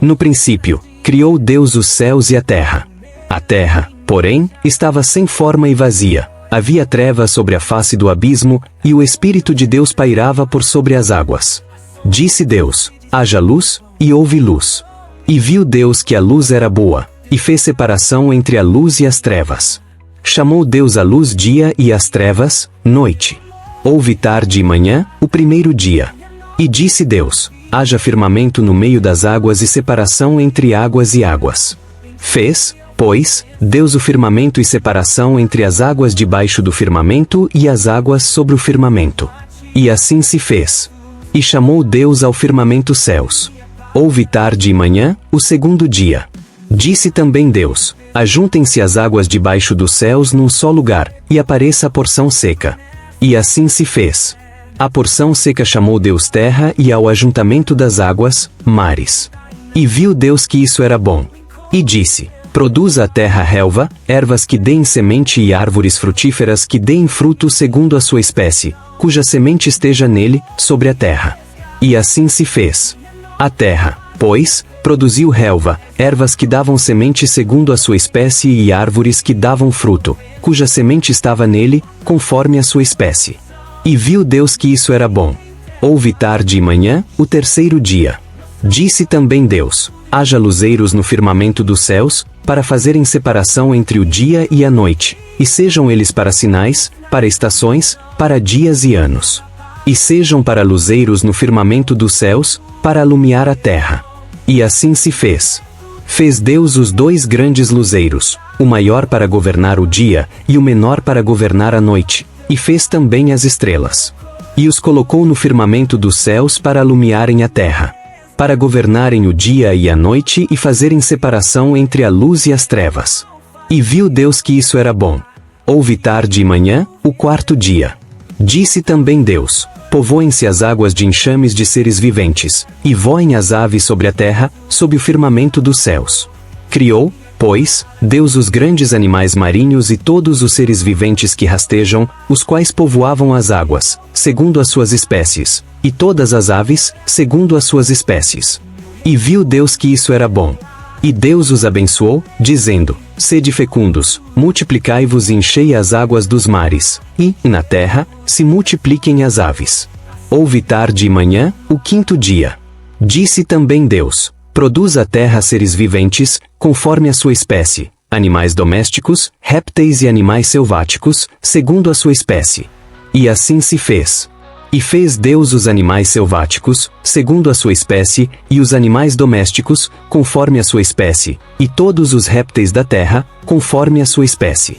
No princípio, criou Deus os céus e a terra. A terra, porém, estava sem forma e vazia. Havia trevas sobre a face do abismo, e o Espírito de Deus pairava por sobre as águas. Disse Deus: haja luz, e houve luz. E viu Deus que a luz era boa, e fez separação entre a luz e as trevas. Chamou Deus a luz dia e as trevas, noite. Houve tarde e manhã, o primeiro dia. E disse Deus: haja firmamento no meio das águas e separação entre águas e águas. Fez, pois, Deus o firmamento e separação entre as águas debaixo do firmamento e as águas sobre o firmamento. E assim se fez. E chamou Deus ao firmamento céus. Houve tarde e manhã, o segundo dia. Disse também Deus: ajuntem-se as águas debaixo dos céus num só lugar, e apareça a porção seca. E assim se fez. A porção seca chamou Deus terra, e ao ajuntamento das águas, mares. E viu Deus que isso era bom. E disse: produza a terra relva, ervas que deem semente e árvores frutíferas que deem fruto segundo a sua espécie, cuja semente esteja nele, sobre a terra. E assim se fez. A terra, pois, produziu relva, ervas que davam semente segundo a sua espécie e árvores que davam fruto, cuja semente estava nele, conforme a sua espécie. E viu Deus que isso era bom. Houve tarde e manhã, o terceiro dia. Disse também Deus: haja luzeiros no firmamento dos céus, para fazerem separação entre o dia e a noite, e sejam eles para sinais, para estações, para dias e anos. E sejam para luzeiros no firmamento dos céus, para alumiar a terra. E assim se fez. Fez Deus os dois grandes luzeiros, o maior para governar o dia, e o menor para governar a noite, e fez também as estrelas. E os colocou no firmamento dos céus para alumiarem a terra, para governarem o dia e a noite e fazerem separação entre a luz e as trevas. E viu Deus que isso era bom. Houve tarde e manhã, o quarto dia. Disse também Deus: povoem-se as águas de enxames de seres viventes, e voem as aves sobre a terra, sob o firmamento dos céus. Criou, pois, Deus os grandes animais marinhos e todos os seres viventes que rastejam, os quais povoavam as águas, segundo as suas espécies, e todas as aves, segundo as suas espécies. E viu Deus que isso era bom. E Deus os abençoou, dizendo: sede fecundos, multiplicai-vos e enchei as águas dos mares, e, na terra, se multipliquem as aves. Houve tarde e manhã, o quinto dia. Disse também Deus: produz a terra seres viventes, conforme a sua espécie, animais domésticos, répteis e animais selváticos, segundo a sua espécie. E assim se fez. E fez Deus os animais selváticos, segundo a sua espécie, e os animais domésticos, conforme a sua espécie, e todos os répteis da terra, conforme a sua espécie.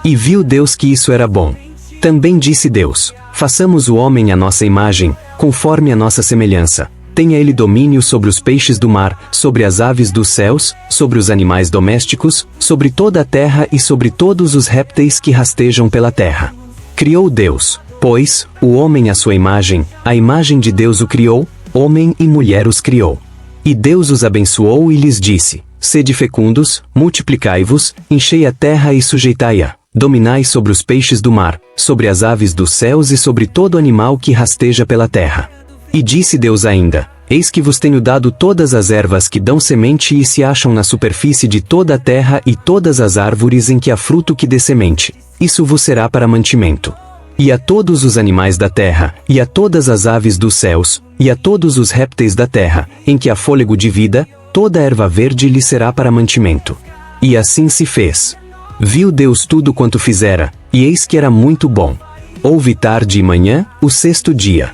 E viu Deus que isso era bom. Também disse Deus: façamos o homem à nossa imagem, conforme a nossa semelhança. Tenha ele domínio sobre os peixes do mar, sobre as aves dos céus, sobre os animais domésticos, sobre toda a terra e sobre todos os répteis que rastejam pela terra. Criou Deus, pois, o homem à sua imagem, a imagem de Deus o criou, homem e mulher os criou. E Deus os abençoou e lhes disse: sede fecundos, multiplicai-vos, enchei a terra e sujeitai-a, dominai sobre os peixes do mar, sobre as aves dos céus e sobre todo animal que rasteja pela terra. E disse Deus ainda: eis que vos tenho dado todas as ervas que dão semente e se acham na superfície de toda a terra e todas as árvores em que há fruto que dê semente, isso vos será para mantimento. E a todos os animais da terra, e a todas as aves dos céus, e a todos os répteis da terra, em que há fôlego de vida, toda a erva verde lhe será para mantimento. E assim se fez. Viu Deus tudo quanto fizera, e eis que era muito bom. Houve tarde e manhã, o sexto dia.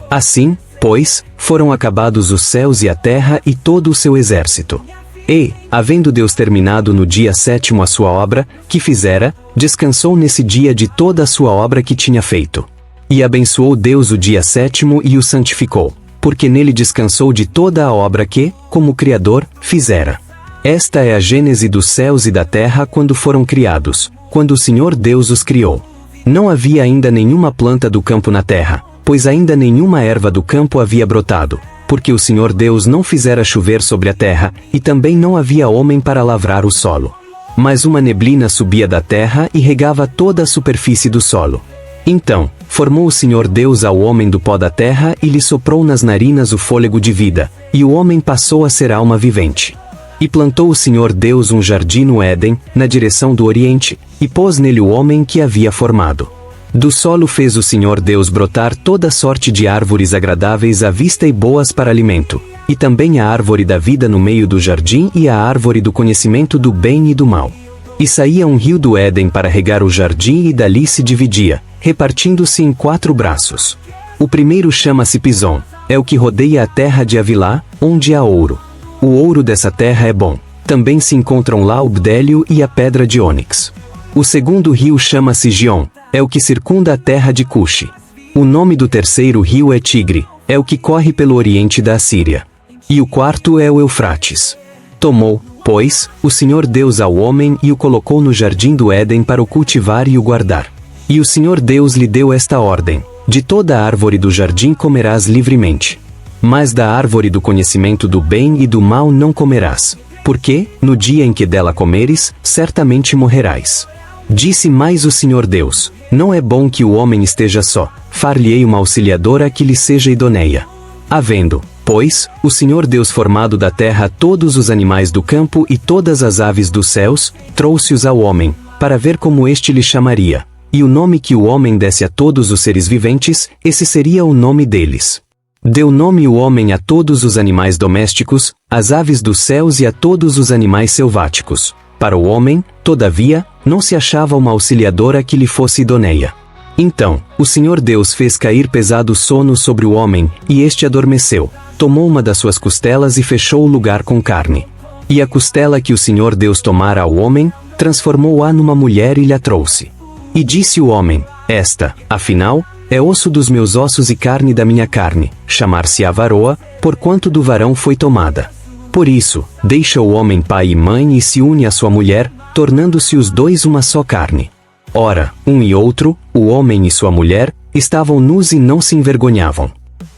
Assim, pois, foram acabados os céus e a terra e todo o seu exército. E, havendo Deus terminado no dia sétimo a sua obra, que fizera, descansou nesse dia de toda a sua obra que tinha feito. E abençoou Deus o dia sétimo e o santificou, porque nele descansou de toda a obra que, como Criador, fizera. Esta é a gênese dos céus e da terra quando foram criados, quando o Senhor Deus os criou. Não havia ainda nenhuma planta do campo na terra, pois ainda nenhuma erva do campo havia brotado, porque o Senhor Deus não fizera chover sobre a terra, e também não havia homem para lavrar o solo. Mas uma neblina subia da terra e regava toda a superfície do solo. Então, formou o Senhor Deus ao homem do pó da terra e lhe soprou nas narinas o fôlego de vida, e o homem passou a ser alma vivente. E plantou o Senhor Deus um jardim no Éden, na direção do Oriente, e pôs nele o homem que havia formado. Do solo fez o Senhor Deus brotar toda sorte de árvores agradáveis à vista e boas para alimento, e também a árvore da vida no meio do jardim e a árvore do conhecimento do bem e do mal. E saía um rio do Éden para regar o jardim e dali se dividia, repartindo-se em 4 braços. O primeiro chama-se Pison, é o que rodeia a terra de Havilá, onde há ouro. O ouro dessa terra é bom. Também se encontram lá o bdélio e a pedra de ônix. O segundo rio chama-se Gion, é o que circunda a terra de Cuxi. O nome do terceiro rio é Tigre, é o que corre pelo oriente da Assíria. E o quarto é o Eufrates. Tomou, pois, o Senhor Deus ao homem e o colocou no jardim do Éden para o cultivar e o guardar. E o Senhor Deus lhe deu esta ordem: de toda a árvore do jardim comerás livremente. Mas da árvore do conhecimento do bem e do mal não comerás, porque, no dia em que dela comeres, certamente morrerás. Disse mais o Senhor Deus: não é bom que o homem esteja só, far-lhe-ei uma auxiliadora que lhe seja idoneia. Havendo, pois, o Senhor Deus formado da terra todos os animais do campo e todas as aves dos céus, trouxe-os ao homem, para ver como este lhe chamaria. E o nome que o homem desse a todos os seres viventes, esse seria o nome deles. Deu nome o homem a todos os animais domésticos, às aves dos céus e a todos os animais selváticos. Para o homem, todavia, não se achava uma auxiliadora que lhe fosse idoneia. Então, o Senhor Deus fez cair pesado sono sobre o homem, e este adormeceu. Tomou uma das suas costelas e fechou o lugar com carne. E a costela que o Senhor Deus tomara ao homem, transformou-a numa mulher e lhe a trouxe. E disse o homem: esta, afinal, é osso dos meus ossos e carne da minha carne, chamar-se-á varoa, porquanto do varão foi tomada. Por isso, deixa o homem pai e mãe e se une à sua mulher, tornando-se os dois uma só carne. Ora, um e outro, o homem e sua mulher, estavam nus e não se envergonhavam.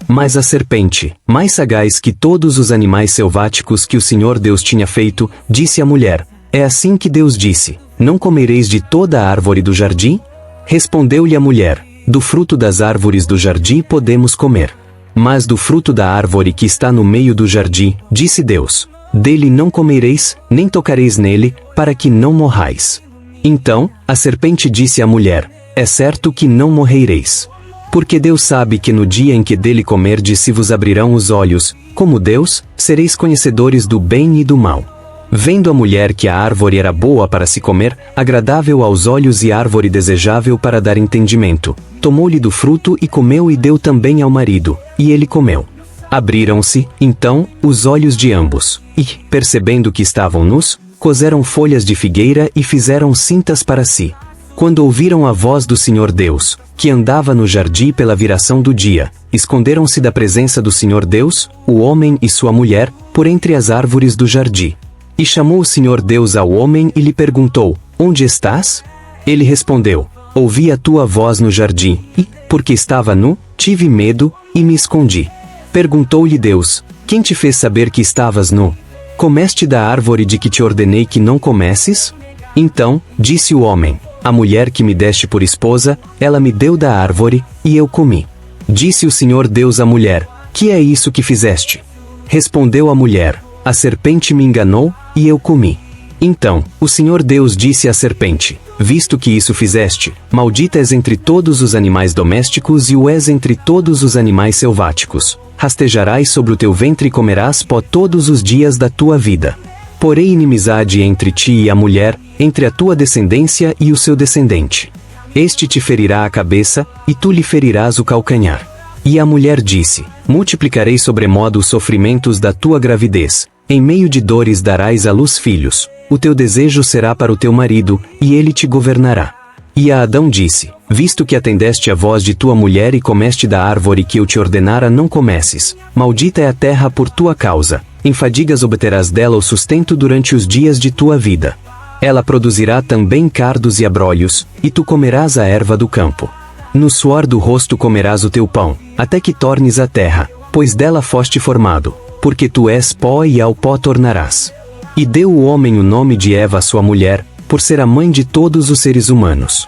Mas a serpente, mais sagaz que todos os animais selváticos que o Senhor Deus tinha feito, disse à mulher: é assim que Deus disse: não comereis de toda a árvore do jardim? Respondeu-lhe a mulher: do fruto das árvores do jardim podemos comer. Mas do fruto da árvore que está no meio do jardim, disse Deus: dele não comereis, nem tocareis nele, para que não morrais. Então, a serpente disse à mulher: é certo que não morrereis. Porque Deus sabe que no dia em que dele comerdes se vos abrirão os olhos, como Deus, sereis conhecedores do bem e do mal. Vendo a mulher que a árvore era boa para se comer, agradável aos olhos e árvore desejável para dar entendimento, tomou-lhe do fruto e comeu e deu também ao marido, e ele comeu. Abriram-se, então, os olhos de ambos, e, percebendo que estavam nus, coseram folhas de figueira e fizeram cintas para si. Quando ouviram a voz do Senhor Deus, que andava no jardim pela viração do dia, esconderam-se da presença do Senhor Deus, o homem e sua mulher, por entre as árvores do jardim. E chamou o Senhor Deus ao homem e lhe perguntou: onde estás? Ele respondeu: ouvi a tua voz no jardim, e, porque estava nu, tive medo, e me escondi. Perguntou-lhe Deus: quem te fez saber que estavas nu? Comeste da árvore de que te ordenei que não comesses? Então, disse o homem: a mulher que me deste por esposa, ela me deu da árvore, e eu comi. Disse o Senhor Deus à mulher: que é isso que fizeste? Respondeu a mulher: a serpente me enganou, e eu comi. Então, o Senhor Deus disse à serpente: visto que isso fizeste, maldita és entre todos os animais domésticos e o és entre todos os animais selváticos. Rastejarás sobre o teu ventre e comerás pó todos os dias da tua vida. Porém inimizade entre ti e a mulher, entre a tua descendência e o seu descendente. Este te ferirá a cabeça, e tu lhe ferirás o calcanhar. E a mulher disse: multiplicarei sobremodo os sofrimentos da tua gravidez. Em meio de dores darás à luz filhos. O teu desejo será para o teu marido, e ele te governará. E a Adão disse: visto que atendeste a voz de tua mulher e comeste da árvore que eu te ordenara não comesses, maldita é a terra por tua causa. Em fadigas obterás dela o sustento durante os dias de tua vida. Ela produzirá também cardos e abrolhos, e tu comerás a erva do campo. No suor do rosto comerás o teu pão, até que tornes a terra, pois dela foste formado, porque tu és pó e ao pó tornarás. E deu o homem o nome de Eva à sua mulher, por ser a mãe de todos os seres humanos.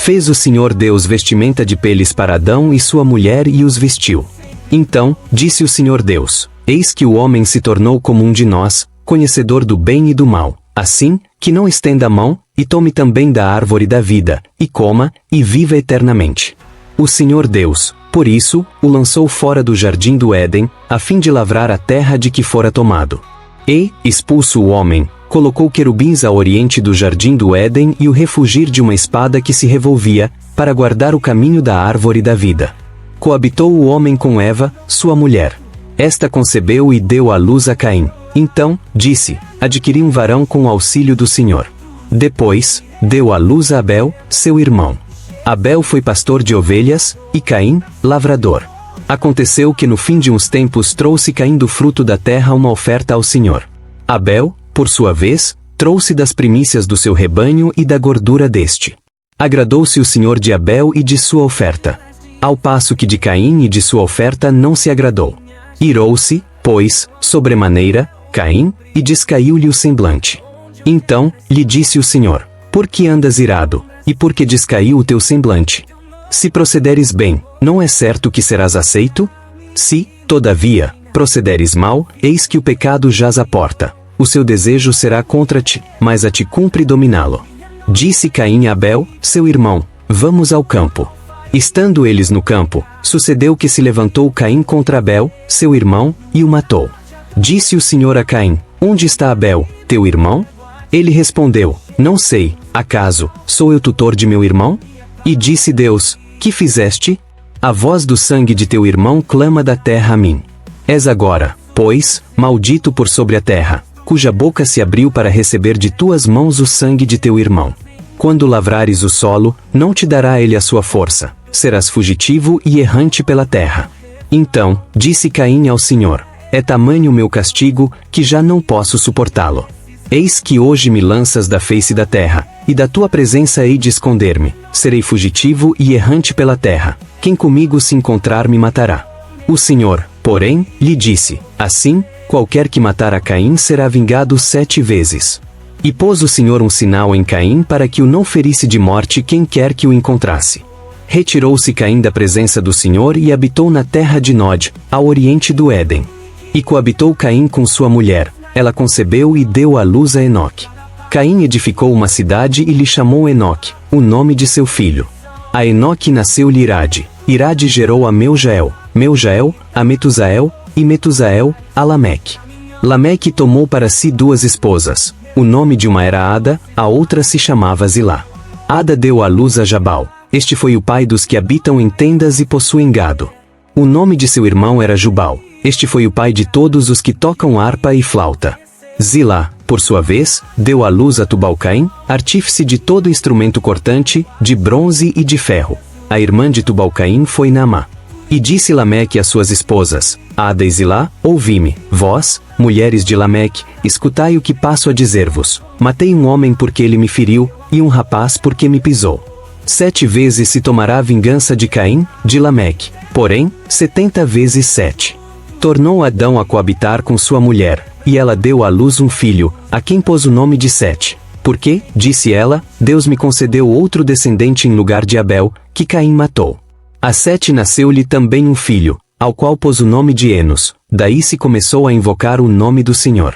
Fez o Senhor Deus vestimenta de peles para Adão e sua mulher e os vestiu. Então, disse o Senhor Deus: Eis que o homem se tornou como um de nós, conhecedor do bem e do mal. Assim, que não estenda a mão, e tome também da árvore da vida, e coma, e viva eternamente. O Senhor Deus, por isso, o lançou fora do jardim do Éden, a fim de lavrar a terra de que fora tomado. E, expulso o homem, colocou querubins ao oriente do jardim do Éden e o refugir de uma espada que se revolvia, para guardar o caminho da árvore da vida. Coabitou o homem com Eva, sua mulher. Esta concebeu e deu à luz a Caim. Então, disse: adquiri um varão com o auxílio do Senhor. Depois, deu à luz a Abel, seu irmão. Abel foi pastor de ovelhas, e Caim, lavrador. Aconteceu que no fim de uns tempos trouxe Caim do fruto da terra uma oferta ao Senhor. Abel, por sua vez, trouxe das primícias do seu rebanho e da gordura deste. Agradou-se o Senhor de Abel e de sua oferta, ao passo que de Caim e de sua oferta não se agradou. Irou-se, pois, sobremaneira, Caim, e descaiu-lhe o semblante. Então, lhe disse o Senhor: por que andas irado, e por que descaiu o teu semblante? Se procederes bem, não é certo que serás aceito? Se, todavia, procederes mal, eis que o pecado jaz à porta. O seu desejo será contra ti, mas a ti cumpre dominá-lo. Disse Caim a Abel, seu irmão: vamos ao campo. Estando eles no campo, sucedeu que se levantou Caim contra Abel, seu irmão, e o matou. Disse o Senhor a Caim: onde está Abel, teu irmão? Ele respondeu: não sei, acaso, sou eu tutor de meu irmão? E disse Deus: que fizeste? A voz do sangue de teu irmão clama da terra a mim. És agora, pois, maldito por sobre a terra, cuja boca se abriu para receber de tuas mãos o sangue de teu irmão. Quando lavrares o solo, não te dará ele a sua força, serás fugitivo e errante pela terra. Então, disse Caim ao Senhor: é tamanho o meu castigo, que já não posso suportá-lo. Eis que hoje me lanças da face da terra, e da tua presença hei de esconder-me, serei fugitivo e errante pela terra, quem comigo se encontrar me matará. O Senhor, porém, lhe disse: assim, qualquer que matar a Caim será vingado 7 vezes. E pôs o Senhor um sinal em Caim para que o não ferisse de morte quem quer que o encontrasse. Retirou-se Caim da presença do Senhor e habitou na terra de Nod, ao oriente do Éden. E coabitou Caim com sua mulher, ela concebeu e deu à luz a Enoque. Caim edificou uma cidade e lhe chamou Enoque, o nome de seu filho. A Enoque nasceu-lhe Irade, Irade gerou a Meujael, Meujael, a Metusael, e Metusael, a Lameque. Lameque tomou para si 2 esposas, o nome de uma era Ada, a outra se chamava Zilá. Ada deu à luz a Jabal, este foi o pai dos que habitam em tendas e possuem gado. O nome de seu irmão era Jubal, este foi o pai de todos os que tocam harpa e flauta. Zilá, por sua vez, deu à luz a Tubal-Caim, artífice de todo instrumento cortante, de bronze e de ferro. A irmã de Tubal-Caim foi Naamá. E disse Lameque às suas esposas: Ada e Zilá, ouvi-me, vós, mulheres de Lameque, escutai o que passo a dizer-vos. Matei um homem porque ele me feriu, e um rapaz porque me pisou. 7 vezes se tomará a vingança de Caim, de Lameque, porém, 70 vezes 7. Tornou Adão a coabitar com sua mulher, e ela deu à luz um filho, a quem pôs o nome de Sete. Porque, disse ela, Deus me concedeu outro descendente em lugar de Abel, que Caim matou. A Sete nasceu-lhe também um filho, ao qual pôs o nome de Enos. Daí se começou a invocar o nome do Senhor.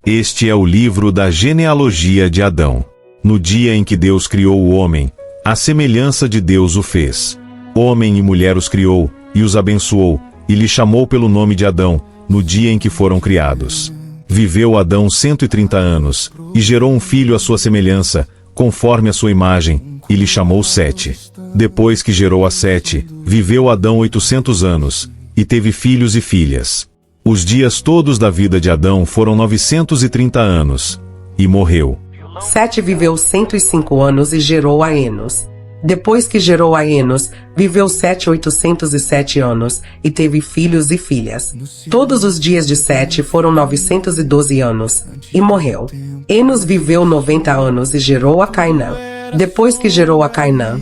Este é o livro da genealogia de Adão. No dia em que Deus criou o homem, à semelhança de Deus o fez. Homem e mulher os criou, e os abençoou, e lhe chamou pelo nome de Adão, no dia em que foram criados. Viveu Adão 130 anos, e gerou um filho à sua semelhança, conforme a sua imagem, e lhe chamou Sete. Depois que gerou a Sete, viveu Adão 800 anos, e teve filhos e filhas. Os dias todos da vida de Adão foram 930 anos, e morreu. Sete viveu 105 anos e gerou a Enos. Depois que gerou a Enos, viveu Sete 807 anos, e teve filhos e filhas. Todos os dias de Sete foram 912 anos, e morreu. Enos viveu 90 anos e gerou a Cainã. Depois que gerou a Cainã,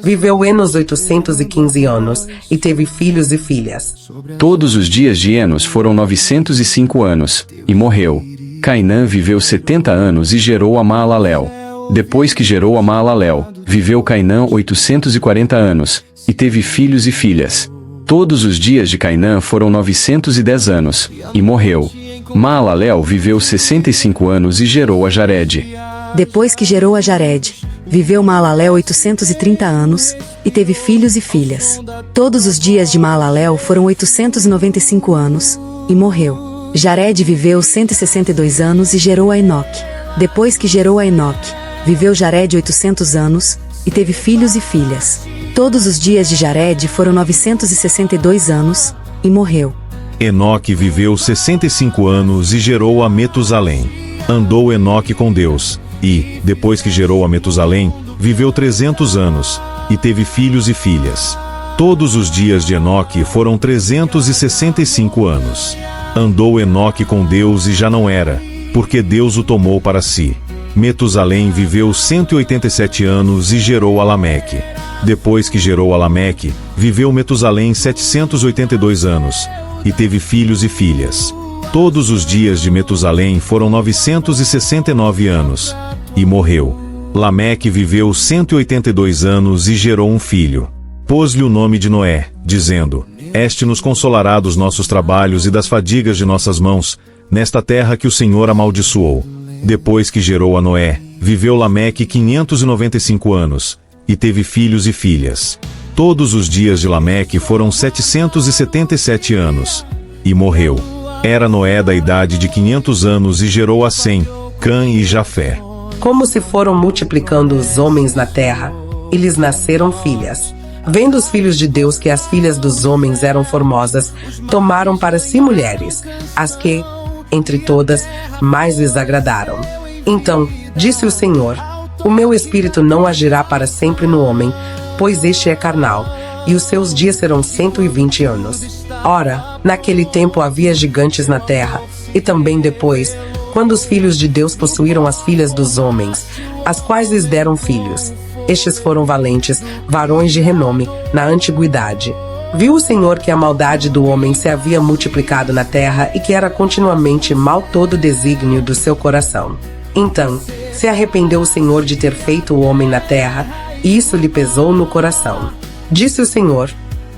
viveu Enos 815 anos, e teve filhos e filhas. Todos os dias de Enos foram 905 anos, e morreu. Cainã viveu 70 anos e gerou a Maalalel. Depois que gerou a Maalalel, viveu Cainã 840 anos, e teve filhos e filhas. Todos os dias de Cainã foram 910 anos, e morreu. Maalalel viveu 65 anos e gerou a Jared. Depois que gerou a Jared, viveu Maalalel 830 anos, e teve filhos e filhas. Todos os dias de Maalalel foram 895 anos, e morreu. Jared viveu 162 anos e gerou a Enoque. Depois que gerou a Enoque, viveu Jared 800 anos, e teve filhos e filhas. Todos os dias de Jared foram 962 anos, e morreu. Enoque viveu 65 anos e gerou a Metusalém. Andou Enoque com Deus, e, depois que gerou a Metusalém, viveu 300 anos, e teve filhos e filhas. Todos os dias de Enoque foram 365 anos. Andou Enoque com Deus e já não era, porque Deus o tomou para si. Metusalém viveu 187 anos e gerou a Lameque. Depois que gerou a Lameque, viveu Metusalém 782 anos, e teve filhos e filhas. Todos os dias de Metusalém foram 969 anos, e morreu. Lameque viveu 182 anos e gerou um filho. Pôs-lhe o nome de Noé, dizendo: Este nos consolará dos nossos trabalhos e das fadigas de nossas mãos, nesta terra que o Senhor amaldiçoou. Depois que gerou a Noé, viveu Lameque 595 anos, e teve filhos e filhas. Todos os dias de Lameque foram 777 anos, e morreu. Era Noé da idade de 500 anos e gerou a Sem, Cã e Jafé. Como se foram multiplicando os homens na terra, e lhes nasceram filhas. Vendo os filhos de Deus que as filhas dos homens eram formosas, tomaram para si mulheres, as que, entre todas, mais lhes agradaram. Então, disse o Senhor: O meu espírito não agirá para sempre no homem, pois este é carnal, e os seus dias serão 120 anos. Ora, naquele tempo havia gigantes na terra, e também depois, quando os filhos de Deus possuíram as filhas dos homens, as quais lhes deram filhos. Estes foram valentes, varões de renome, na antiguidade. Viu o Senhor que a maldade do homem se havia multiplicado na terra e que era continuamente mal todo o desígnio do seu coração. Então, se arrependeu o Senhor de ter feito o homem na terra, e isso lhe pesou no coração. Disse o Senhor: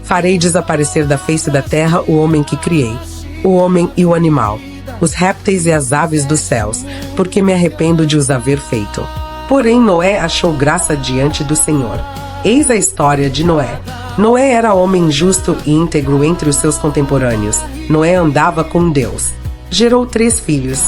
Farei desaparecer da face da terra o homem que criei, o homem e o animal, os répteis e as aves dos céus, porque me arrependo de os haver feito. Porém Noé achou graça diante do Senhor. Eis a história de Noé. Noé era homem justo e íntegro entre os seus contemporâneos. Noé andava com Deus. Gerou 3 filhos,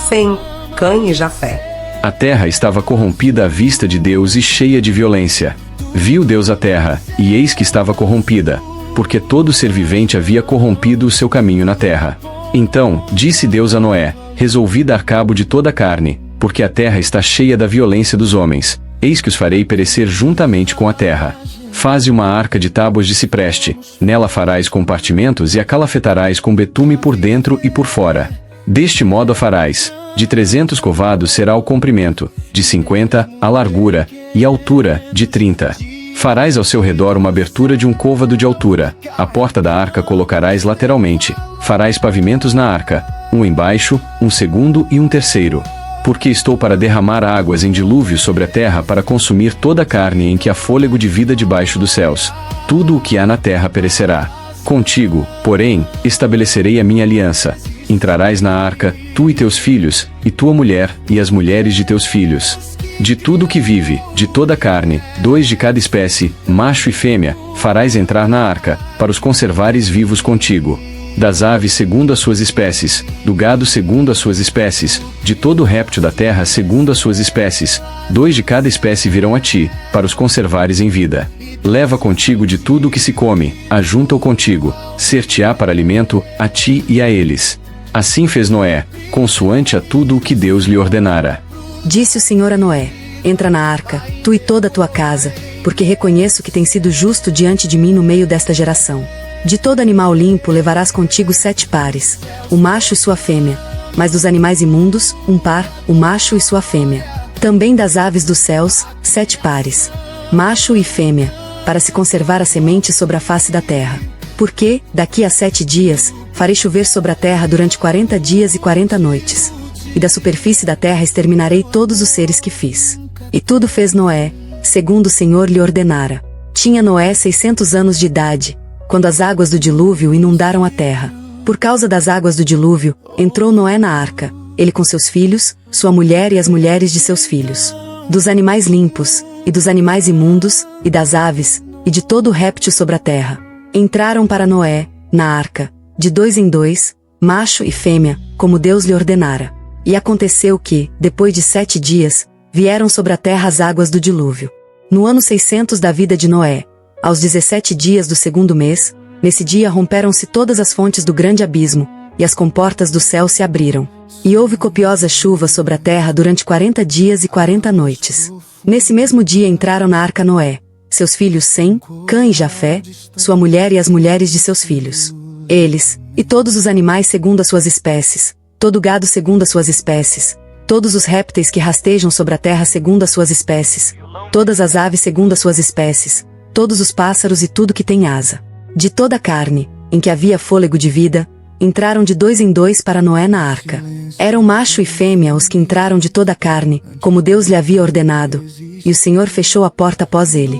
Sem, Cã e Jafé. A terra estava corrompida à vista de Deus e cheia de violência. Viu Deus a terra, e eis que estava corrompida, porque todo ser vivente havia corrompido o seu caminho na terra. Então, disse Deus a Noé: Resolvi dar cabo de toda a carne, porque a terra está cheia da violência dos homens. Eis que os farei perecer juntamente com a terra. Faze uma arca de tábuas de cipreste, nela farás compartimentos e a calafetarás com betume por dentro e por fora. Deste modo a farás: de 300 covados será o comprimento, de 50 a largura, e a altura, de 30. Farás ao seu redor uma abertura de um côvado de altura, a porta da arca colocarás lateralmente. Farás pavimentos na arca, um embaixo, um segundo e um terceiro. Porque estou para derramar águas em dilúvio sobre a terra para consumir toda a carne em que há fôlego de vida debaixo dos céus. Tudo o que há na terra perecerá. Contigo, porém, estabelecerei a minha aliança. Entrarás na arca, tu e teus filhos, e tua mulher, e as mulheres de teus filhos. De tudo o que vive, de toda a carne, 2 de cada espécie, macho e fêmea, farás entrar na arca, para os conservares vivos contigo. Das aves segundo as suas espécies, do gado segundo as suas espécies, de todo réptil da terra segundo as suas espécies, 2 de cada espécie virão a ti, para os conservares em vida. Leva contigo de tudo o que se come, ajunta-o contigo, ser-te-á para alimento, a ti e a eles. Assim fez Noé, consoante a tudo o que Deus lhe ordenara. Disse o Senhor a Noé: Entra na arca, tu e toda a tua casa, porque reconheço que tens sido justo diante de mim no meio desta geração. De todo animal limpo levarás contigo 7 pares, o macho e sua fêmea, mas dos animais imundos, um par, o macho e sua fêmea. Também das aves dos céus, 7 pares, macho e fêmea, para se conservar a semente sobre a face da terra. Porque, daqui a 7 dias, farei chover sobre a terra durante 40 dias e 40 noites. E da superfície da terra exterminarei todos os seres que fiz. E tudo fez Noé, segundo o Senhor lhe ordenara. Tinha Noé 600 anos de idade, quando as águas do dilúvio inundaram a terra. Por causa das águas do dilúvio, entrou Noé na arca, ele com seus filhos, sua mulher e as mulheres de seus filhos. Dos animais limpos, e dos animais imundos, e das aves, e de todo réptil sobre a terra. Entraram para Noé, na arca, de 2 em 2, macho e fêmea, como Deus lhe ordenara. E aconteceu que, depois de 7 dias, vieram sobre a terra as águas do dilúvio. No ano 600 da vida de Noé, aos 17 dias do 2º mês, nesse dia romperam-se todas as fontes do grande abismo, e as comportas do céu se abriram. E houve copiosa chuva sobre a terra durante 40 dias e 40 noites. Nesse mesmo dia entraram na arca Noé, seus filhos Sem, Cã e Jafé, sua mulher e as mulheres de seus filhos. Eles, e todos os animais segundo as suas espécies, todo gado segundo as suas espécies, todos os répteis que rastejam sobre a terra segundo as suas espécies, todas as aves segundo as suas espécies, todos os pássaros e tudo que tem asa. De toda a carne, em que havia fôlego de vida, entraram de 2 em 2 para Noé na arca. Eram macho e fêmea os que entraram de toda a carne, como Deus lhe havia ordenado, e o Senhor fechou a porta após ele.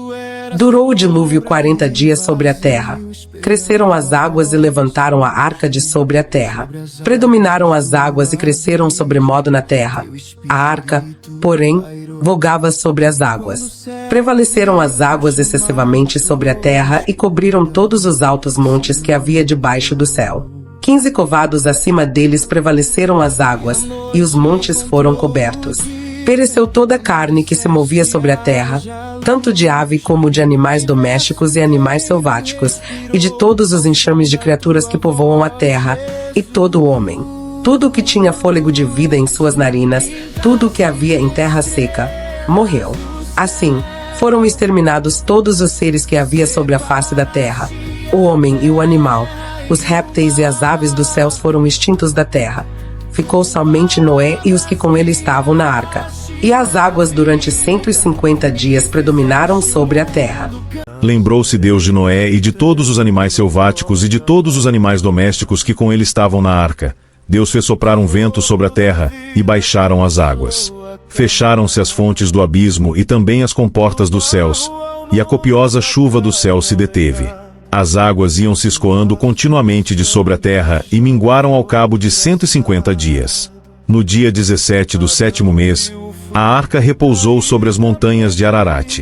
Durou o dilúvio 40 dias sobre a terra. Cresceram as águas e levantaram a arca de sobre a terra. Predominaram as águas e cresceram sobremodo na terra. A arca, porém, vogava sobre as águas. Prevaleceram as águas excessivamente sobre a terra e cobriram todos os altos montes que havia debaixo do céu. 15 covados acima deles prevaleceram as águas, e os montes foram cobertos. Pereceu toda a carne que se movia sobre a terra, tanto de ave como de animais domésticos e animais selváticos, e de todos os enxames de criaturas que povoam a terra, e todo o homem. Tudo o que tinha fôlego de vida em suas narinas, tudo o que havia em terra seca, morreu. Assim, foram exterminados todos os seres que havia sobre a face da terra, o homem e o animal, os répteis e as aves dos céus foram extintos da terra. Ficou somente Noé e os que com ele estavam na arca. E as águas durante 150 dias predominaram sobre a terra. Lembrou-se Deus de Noé e de todos os animais selváticos e de todos os animais domésticos que com ele estavam na arca. Deus fez soprar um vento sobre a terra, e baixaram as águas. Fecharam-se as fontes do abismo e também as comportas dos céus, e a copiosa chuva do céu se deteve. As águas iam se escoando continuamente de sobre a terra e minguaram ao cabo de 150 dias. No dia 17 do 7º mês, a arca repousou sobre as montanhas de Ararat.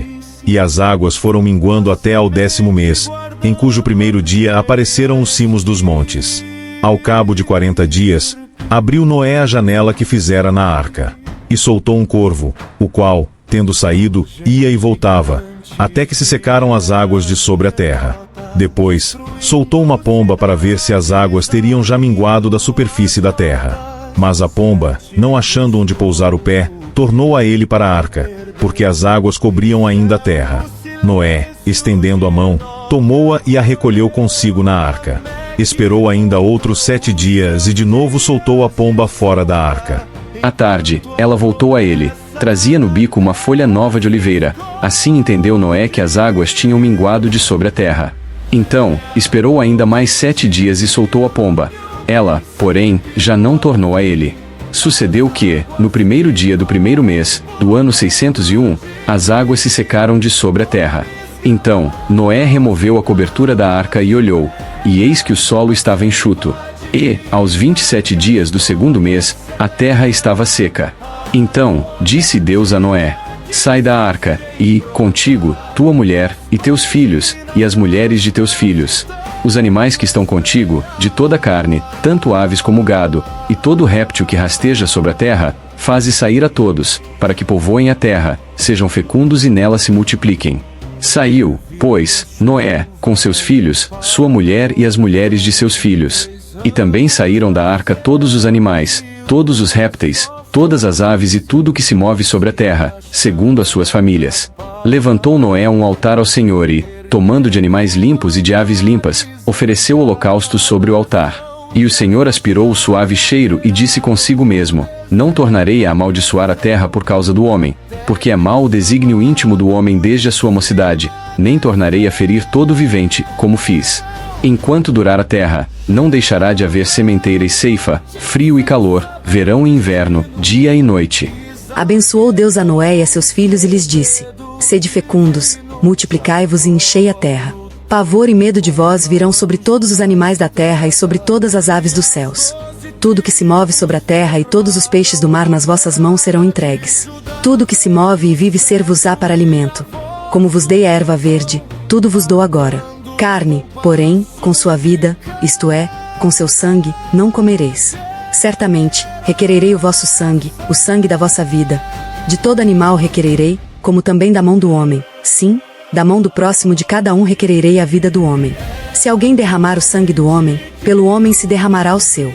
E as águas foram minguando até ao 10º mês, em cujo primeiro dia apareceram os cimos dos montes. Ao cabo de 40 dias, abriu Noé a janela que fizera na arca, e soltou um corvo, o qual, tendo saído, ia e voltava, até que se secaram as águas de sobre a terra. Depois, soltou uma pomba para ver se as águas teriam já minguado da superfície da terra. Mas a pomba, não achando onde pousar o pé, tornou a ele para a arca, porque as águas cobriam ainda a terra. Noé, estendendo a mão, tomou-a e a recolheu consigo na arca. Esperou ainda outros 7 dias e de novo soltou a pomba fora da arca. À tarde, ela voltou a ele. Trazia no bico uma folha nova de oliveira. Assim entendeu Noé que as águas tinham minguado de sobre a terra. Então, esperou ainda mais 7 dias e soltou a pomba. Ela, porém, já não tornou a ele. Sucedeu que, no primeiro dia do primeiro mês, do ano 601, as águas se secaram de sobre a terra. Então, Noé removeu a cobertura da arca e olhou, e eis que o solo estava enxuto. E, aos 27 dias do 2º mês, a terra estava seca. Então, disse Deus a Noé: sai da arca, e, contigo, tua mulher, e teus filhos, e as mulheres de teus filhos. Os animais que estão contigo, de toda a carne, tanto aves como gado, e todo réptil que rasteja sobre a terra, faze sair a todos, para que povoem a terra, sejam fecundos e nela se multipliquem. Saiu, pois, Noé, com seus filhos, sua mulher e as mulheres de seus filhos. E também saíram da arca todos os animais, todos os répteis, todas as aves e tudo o que se move sobre a terra, segundo as suas famílias. Levantou Noé um altar ao Senhor e, tomando de animais limpos e de aves limpas, ofereceu holocaustos sobre o altar. E o Senhor aspirou o suave cheiro e disse consigo mesmo: Não tornarei a amaldiçoar a terra por causa do homem, porque é mau o desígnio íntimo do homem desde a sua mocidade, nem tornarei a ferir todo vivente, como fiz. Enquanto durar a terra, não deixará de haver sementeira e ceifa, frio e calor, verão e inverno, dia e noite. Abençoou Deus a Noé e a seus filhos e lhes disse: Sede fecundos, multiplicai-vos e enchei a terra. Pavor e medo de vós virão sobre todos os animais da terra e sobre todas as aves dos céus. Tudo que se move sobre a terra e todos os peixes do mar nas vossas mãos serão entregues. Tudo que se move e vive ser-vos-á para alimento. Como vos dei a erva verde, tudo vos dou agora. Carne, porém, com sua vida, isto é, com seu sangue, não comereis. Certamente, requererei o vosso sangue, o sangue da vossa vida. De todo animal requererei, como também da mão do homem. Sim, da mão do próximo de cada um requererei a vida do homem. Se alguém derramar o sangue do homem, pelo homem se derramará o seu.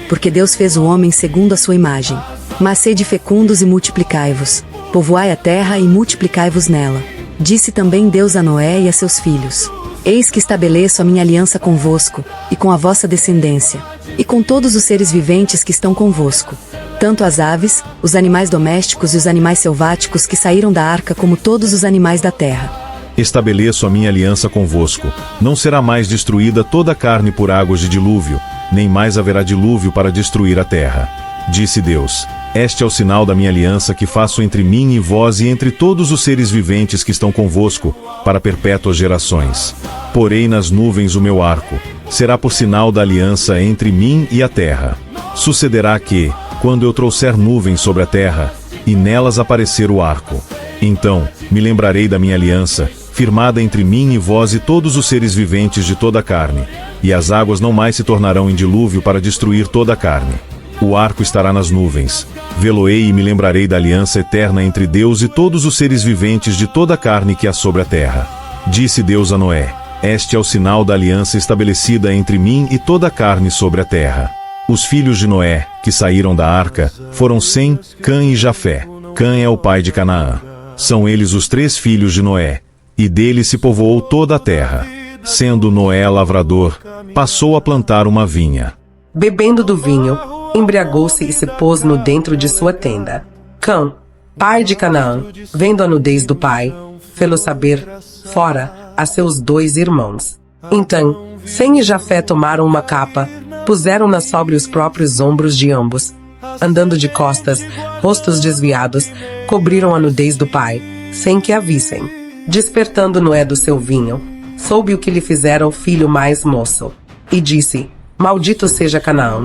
Porque Deus fez o homem segundo a sua imagem. Mas sede fecundos e multiplicai-vos. Povoai a terra e multiplicai-vos nela. Disse também Deus a Noé e a seus filhos: Eis que estabeleço a minha aliança convosco, e com a vossa descendência, e com todos os seres viventes que estão convosco. Tanto as aves, os animais domésticos e os animais selváticos que saíram da arca como todos os animais da terra. Estabeleço a minha aliança convosco. Não será mais destruída toda a carne por águas de dilúvio, nem mais haverá dilúvio para destruir a terra. Disse Deus: Este é o sinal da minha aliança que faço entre mim e vós e entre todos os seres viventes que estão convosco, para perpétuas gerações. Porei nas nuvens o meu arco. Será por sinal da aliança entre mim e a terra. Sucederá que, quando eu trouxer nuvens sobre a terra, e nelas aparecer o arco, então me lembrarei da minha aliança, firmada entre mim e vós e todos os seres viventes de toda a carne, e as águas não mais se tornarão em dilúvio para destruir toda a carne. O arco estará nas nuvens. Vê-lo-ei e me lembrarei da aliança eterna entre Deus e todos os seres viventes de toda a carne que há sobre a terra. Disse Deus a Noé: Este é o sinal da aliança estabelecida entre mim e toda a carne sobre a terra. Os filhos de Noé, que saíram da arca, foram Sem, Cã e Jafé. Cã é o pai de Canaã. São eles os 3 filhos de Noé, e dele se povoou toda a terra. Sendo Noé lavrador, passou a plantar uma vinha. Bebendo do vinho, embriagou-se e se pôs no dentro de sua tenda. Cã, pai de Canaã, vendo a nudez do pai, fê-lo saber fora a seus 2 irmãos. Então, Sem e Jafé tomaram uma capa, puseram-na sobre os próprios ombros de ambos. Andando de costas, rostos desviados, cobriram a nudez do pai, sem que a vissem. Despertando Noé do seu vinho, soube o que lhe fizera o filho mais moço. E disse: Maldito seja Canaã,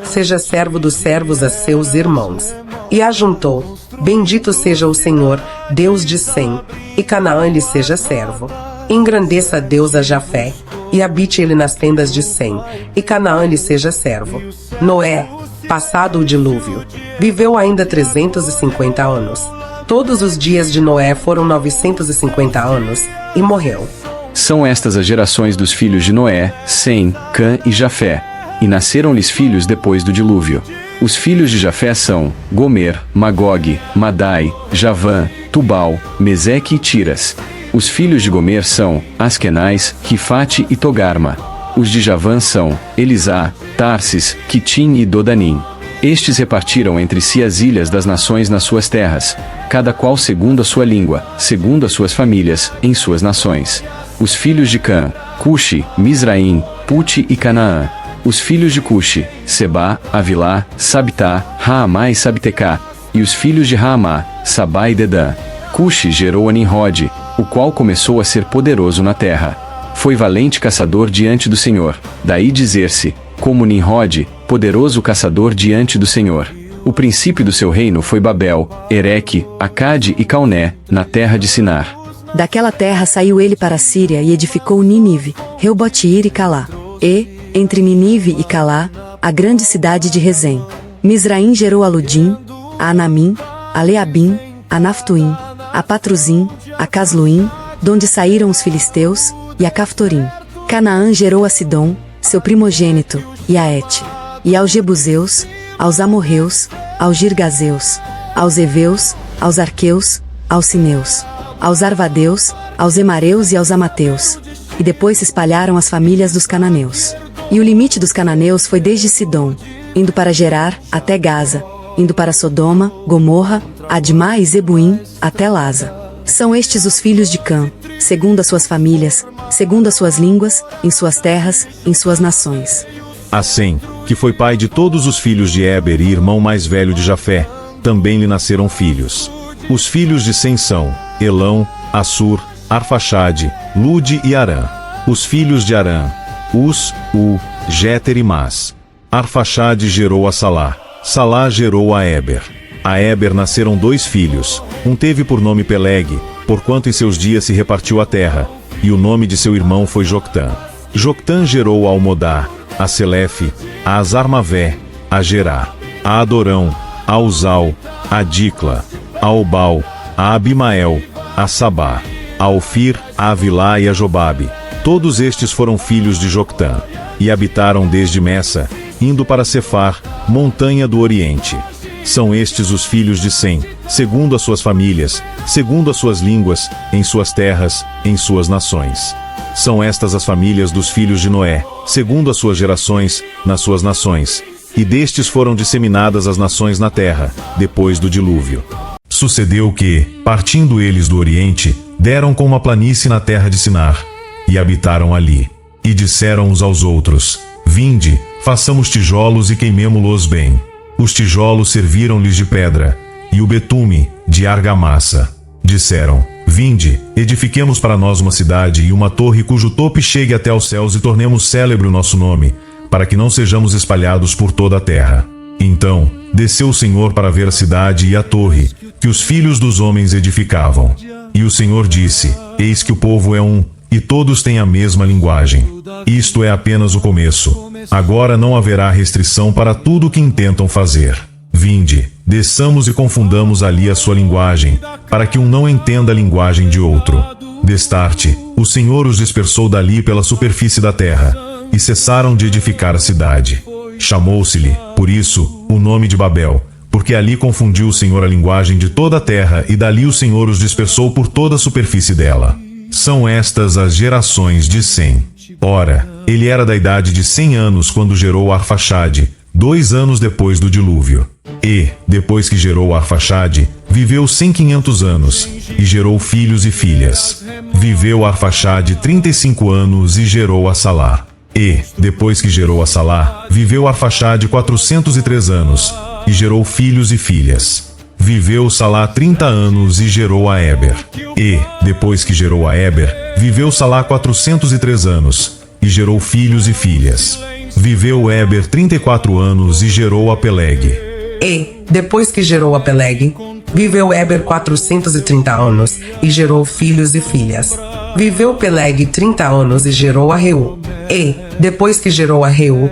seja servo dos servos a seus irmãos. E ajuntou: Bendito seja o Senhor, Deus de Sem, e Canaã lhe seja servo. Engrandeça Deus a Jafé, e habite ele nas tendas de Sem, e Canaã lhe seja servo. Noé, passado o dilúvio, viveu ainda 350 anos. Todos os dias de Noé foram 950 anos, e morreu. São estas as gerações dos filhos de Noé, Sem, Cã e Jafé. E nasceram-lhes filhos depois do dilúvio. Os filhos de Jafé são Gomer, Magog, Madai, Javã, Tubal, Meseque e Tiras. Os filhos de Gomer são Askenaz, Rifate e Togarma. Os de Javã são Elisá, Tarsis, Quitim e Dodanim. Estes repartiram entre si as ilhas das nações nas suas terras, cada qual segundo a sua língua, segundo as suas famílias, em suas nações. Os filhos de Cã, Cuxi, Misraim, Puti e Canaã. Os filhos de Cuxi, Sebá, Avilá, Sabitá, Raamá e Sabtecá. E os filhos de Raamá, Sabá e Dedã. Cuxi gerou a Nimrod, o qual começou a ser poderoso na terra. Foi valente caçador diante do Senhor. Daí dizer-se, como Nimrod, poderoso caçador diante do Senhor. O princípio do seu reino foi Babel, Ereque, Acade e Cauné, na terra de Sinar. Daquela terra saiu ele para a Síria e edificou Nínive, Reobote-ir e Calá. E, entre Nínive e Calá, a grande cidade de Rezém. Misraim gerou a Ludim, a Anamim, a Leabim, a Naftuim, a Patruzim, a Casluim, donde saíram os filisteus, e a Caftorim. Canaã gerou a Sidom, seu primogênito, e a Et. E aos Jebuseus, aos Amorreus, aos Girgazeus, aos Eveus, aos Arqueus, aos Sineus, aos Arvadeus, aos Emareus e aos Amateus. E depois se espalharam as famílias dos cananeus. E o limite dos cananeus foi desde Sidom, indo para Gerar, até Gaza, indo para Sodoma, Gomorra, Admá e Zebuim, até Laza. São estes os filhos de Cã, segundo as suas famílias, segundo as suas línguas, em suas terras, em suas nações. A Sem, que foi pai de todos os filhos de Éber e irmão mais velho de Jafé, também lhe nasceram filhos. Os filhos de Sem são Elão, Assur, Arfaxade, Lude e Arã. Os filhos de Arã, Us, U, Jéter e Mas. Arfaxade gerou a Salá. Salá gerou a Éber. A Éber nasceram 2 filhos. Um teve por nome Peleg, porquanto em seus dias se repartiu a terra, e o nome de seu irmão foi Joctã. Joctã gerou a Almodá, a Selefe, a Azarmavé, a Gerá, a Adorão, a Uzal, a Dicla, a Obal, a Abimael, a Sabá, a Ofir, a Avilá e a Jobabe. Todos estes foram filhos de Joctã, e habitaram desde Messa, indo para Cefar, montanha do Oriente. São estes os filhos de Sem, segundo as suas famílias, segundo as suas línguas, em suas terras, em suas nações. São estas as famílias dos filhos de Noé, segundo as suas gerações, nas suas nações. E destes foram disseminadas as nações na terra, depois do dilúvio. Sucedeu que, partindo eles do Oriente, deram com uma planície na terra de Sinar, e habitaram ali. E disseram uns aos outros: Vinde, façamos tijolos e queimemo-los bem. Os tijolos serviram-lhes de pedra, e o betume, de argamassa. Disseram: Vinde, edifiquemos para nós uma cidade e uma torre cujo tope chegue até aos céus e tornemos célebre o nosso nome, para que não sejamos espalhados por toda a terra. Então, desceu o Senhor para ver a cidade e a torre, que os filhos dos homens edificavam. E o Senhor disse: Eis que o povo é um, e todos têm a mesma linguagem. Isto é apenas o começo. Agora não haverá restrição para tudo o que intentam fazer. Vinde, desçamos e confundamos ali a sua linguagem, para que um não entenda a linguagem de outro. Destarte, o Senhor os dispersou dali pela superfície da terra, e cessaram de edificar a cidade. Chamou-se-lhe, por isso, o nome de Babel, porque ali confundiu o Senhor a linguagem de toda a terra, e dali o Senhor os dispersou por toda a superfície dela. São estas as gerações de Sem. Ora, ele era da idade de 100 anos quando gerou Arfaxade, 2 anos depois do dilúvio. E, depois que gerou Arfaxade, viveu 500 anos, e gerou filhos e filhas. Viveu Arfaxade 35 anos e gerou a Salá. E, depois que gerou a Salá, viveu Arfaxade 403 anos, e gerou filhos e filhas. Viveu Salá 30 anos e gerou a Éber. E, depois que gerou a Éber, viveu Salá 403 anos, e gerou filhos e filhas. Viveu Éber 34 anos e gerou a Peleg. E, depois que gerou a Peleg, viveu Éber 430 anos, e gerou filhos e filhas. Viveu Peleg 30 anos e gerou a Reu. E, depois que gerou a Reu,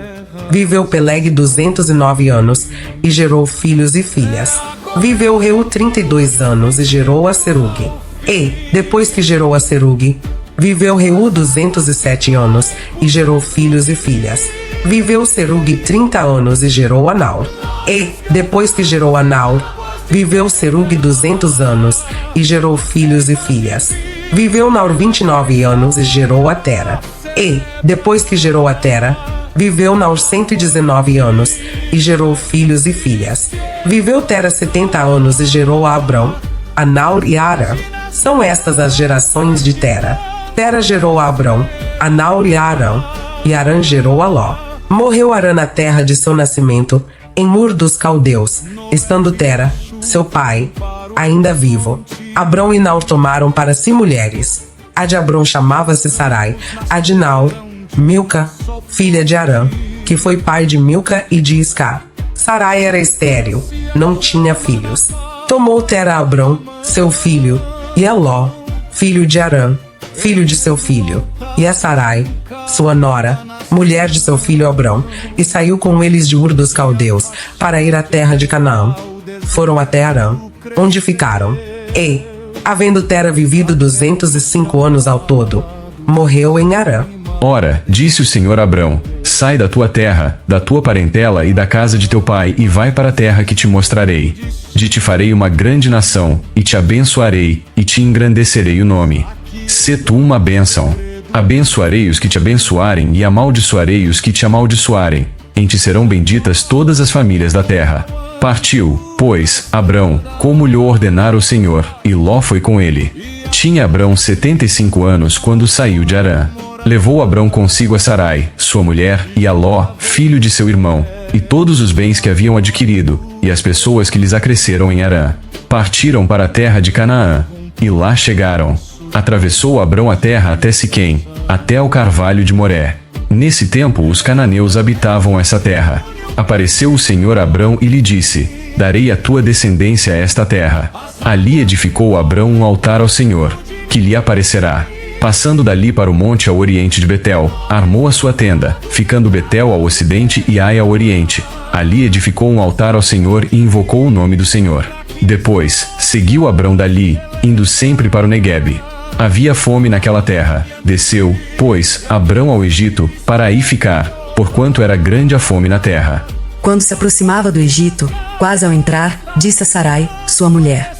viveu Peleg 209 anos, e gerou filhos e filhas. Viveu Reu 32 anos e gerou a Serugue. E, depois que gerou a Serugue, viveu Reu 207 anos e gerou filhos e filhas. Viveu Serugue 30 anos e gerou a Naur. E, depois que gerou a Naur, viveu Serugue 200 anos e gerou filhos e filhas. Viveu Naur 29 anos e gerou a Tera. E, depois que gerou a Tera, viveu Naur 119 anos e gerou filhos e filhas. Viveu Tera 70 anos e gerou a Abrão, a Naur e a Arã. São estas as gerações de Tera. Tera gerou a Abrão, a Naur e a Arã, e Arã gerou a Ló. Morreu Arã na terra de seu nascimento, em Ur dos Caldeus, estando Tera, seu pai, ainda vivo. Abrão e Naur tomaram para si mulheres. A de Abrão chamava-se Sarai, a de Naur, Milca, filha de Arã, que foi pai de Milca e de Isca. Sarai era estéril, não tinha filhos. Tomou Tera Abrão, seu filho, e a Ló, filho de Arã, filho de seu filho, e a Sarai, sua nora, mulher de seu filho Abrão, e saiu com eles de Ur dos Caldeus, para ir à terra de Canaã. Foram até Arã, onde ficaram. E, havendo Tera vivido 205 anos ao todo, morreu em Arã. Ora, disse o Senhor a Abrão: Sai da tua terra, da tua parentela e da casa de teu pai, e vai para a terra que te mostrarei. De te farei uma grande nação, e te abençoarei, e te engrandecerei o nome. Sê tu uma bênção. Abençoarei os que te abençoarem e amaldiçoarei os que te amaldiçoarem. Em ti serão benditas todas as famílias da terra. Partiu, pois, Abrão, como lhe ordenara o Senhor, e Ló foi com ele. Tinha Abrão 75 anos quando saiu de Harã. Levou Abrão consigo a Sarai, sua mulher, e a Ló, filho de seu irmão, e todos os bens que haviam adquirido, e as pessoas que lhes acresceram em Harã. Partiram para a terra de Canaã, e lá chegaram. Atravessou Abrão a terra até Siquém, até o carvalho de Moré. Nesse tempo os cananeus habitavam essa terra. Apareceu o Senhor a Abrão e lhe disse: Darei à tua descendência esta terra. Ali edificou Abrão um altar ao Senhor, que lhe aparecerá. Passando dali para o monte ao oriente de Betel, armou a sua tenda, ficando Betel ao ocidente e Ai ao oriente. Ali edificou um altar ao Senhor e invocou o nome do Senhor. Depois, seguiu Abrão dali, indo sempre para o Neguebe. Havia fome naquela terra. Desceu, pois, Abrão ao Egito, para aí ficar, porquanto era grande a fome na terra. Quando se aproximava do Egito, quase ao entrar, disse a Sarai, sua mulher: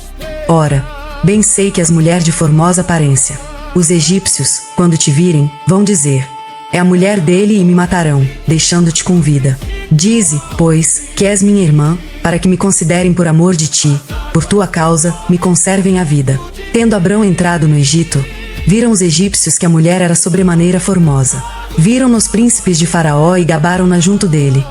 Ora, bem sei que és mulher de formosa aparência. Os egípcios, quando te virem, vão dizer: É a mulher dele e me matarão, deixando-te com vida. Dize, pois, que és minha irmã, para que me considerem por amor de ti, por tua causa, me conservem a vida. Tendo Abrão entrado no Egito, viram os egípcios que a mulher era sobremaneira formosa. Viram-no os príncipes de Faraó e gabaram-na junto dele.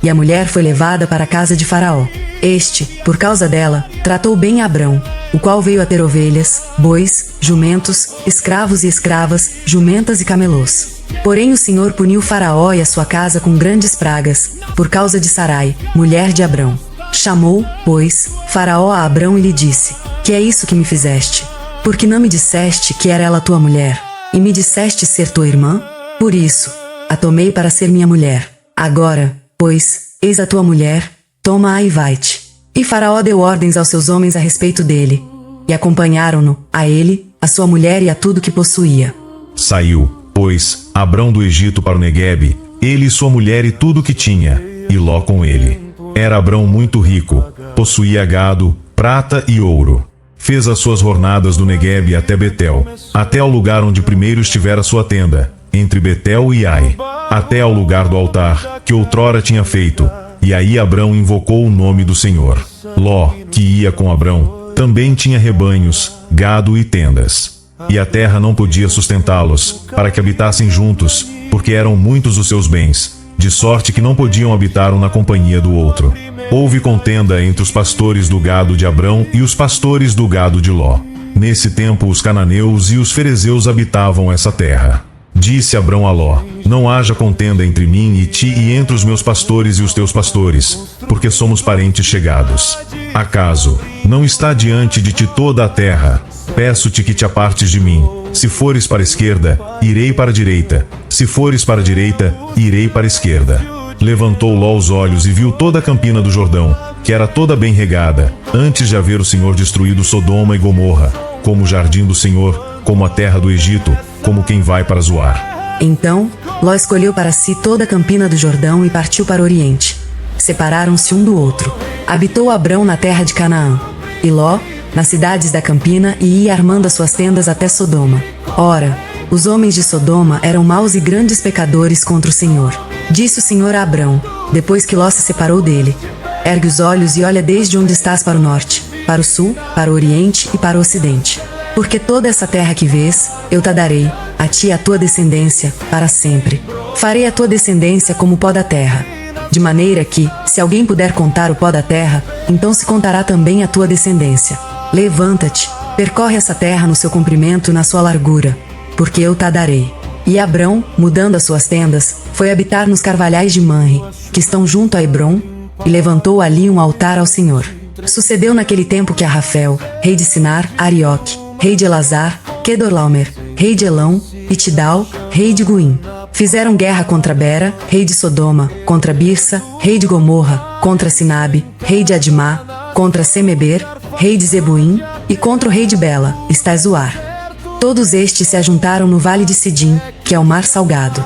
E a mulher foi levada para a casa de Faraó. Este, por causa dela, tratou bem a Abrão, o qual veio a ter ovelhas, bois, jumentos, escravos e escravas, jumentas e camelôs. Porém o Senhor puniu Faraó e a sua casa com grandes pragas, por causa de Sarai, mulher de Abrão. Chamou, pois, Faraó a Abrão e lhe disse: Que é isso que me fizeste? Porque não me disseste que era ela tua mulher, e me disseste ser tua irmã? Por isso, a tomei para ser minha mulher. Agora, pois, eis a tua mulher, toma-a e vai-te. E Faraó deu ordens aos seus homens a respeito dele, e acompanharam-no, a ele, a sua mulher e a tudo que possuía. Saiu, pois, Abrão do Egito para o Neguebe, ele e sua mulher e tudo o que tinha, e Ló com ele. Era Abrão muito rico, possuía gado, prata e ouro. Fez as suas jornadas do Neguebe até Betel, até ao lugar onde primeiro estivera sua tenda, entre Betel e Ai, até ao lugar do altar, que outrora tinha feito, e aí Abrão invocou o nome do Senhor. Ló, que ia com Abrão, também tinha rebanhos, gado e tendas. E a terra não podia sustentá-los, para que habitassem juntos, porque eram muitos os seus bens, de sorte que não podiam habitar um na companhia do outro. Houve contenda entre os pastores do gado de Abrão e os pastores do gado de Ló. Nesse tempo os cananeus e os ferezeus habitavam essa terra. Disse Abrão a Ló: Não haja contenda entre mim e ti e entre os meus pastores e os teus pastores, porque somos parentes chegados. Acaso não está diante de ti toda a terra? Peço-te que te apartes de mim. Se fores para a esquerda, irei para a direita. Se fores para a direita, irei para a esquerda. Levantou Ló os olhos e viu toda a campina do Jordão, que era toda bem regada, antes de haver o Senhor destruído Sodoma e Gomorra, como o jardim do Senhor, como a terra do Egito, como quem vai para Zoar. Então, Ló escolheu para si toda a campina do Jordão e partiu para o oriente. Separaram-se um do outro. Habitou Abrão na terra de Canaã, e Ló, nas cidades da campina, e ia armando as suas tendas até Sodoma. Ora, os homens de Sodoma eram maus e grandes pecadores contra o Senhor. Disse o Senhor a Abrão, depois que Ló se separou dele: Ergue os olhos e olha desde onde estás para o norte, para o sul, para o oriente e para o ocidente. Porque toda essa terra que vês, eu te darei, a ti e a tua descendência, para sempre. Farei a tua descendência como o pó da terra. De maneira que, se alguém puder contar o pó da terra, então se contará também a tua descendência. Levanta-te, percorre essa terra no seu comprimento e na sua largura, porque eu te darei. E Abrão, mudando as suas tendas, foi habitar nos carvalhais de Manre, que estão junto a Hebrom, e levantou ali um altar ao Senhor. Sucedeu naquele tempo que Arrafel, rei de Sinar, Arioque, rei de Elazar, Quedorlaomer, rei de Elão, e Tidal, rei de Guim, fizeram guerra contra Bera, rei de Sodoma, contra Birsa, rei de Gomorra, contra Sinabe, rei de Admá, contra Semeber, rei de Zebuim, e contra o rei de Bela, está Zoar. Todos estes se ajuntaram no vale de Sidim, que é o mar salgado.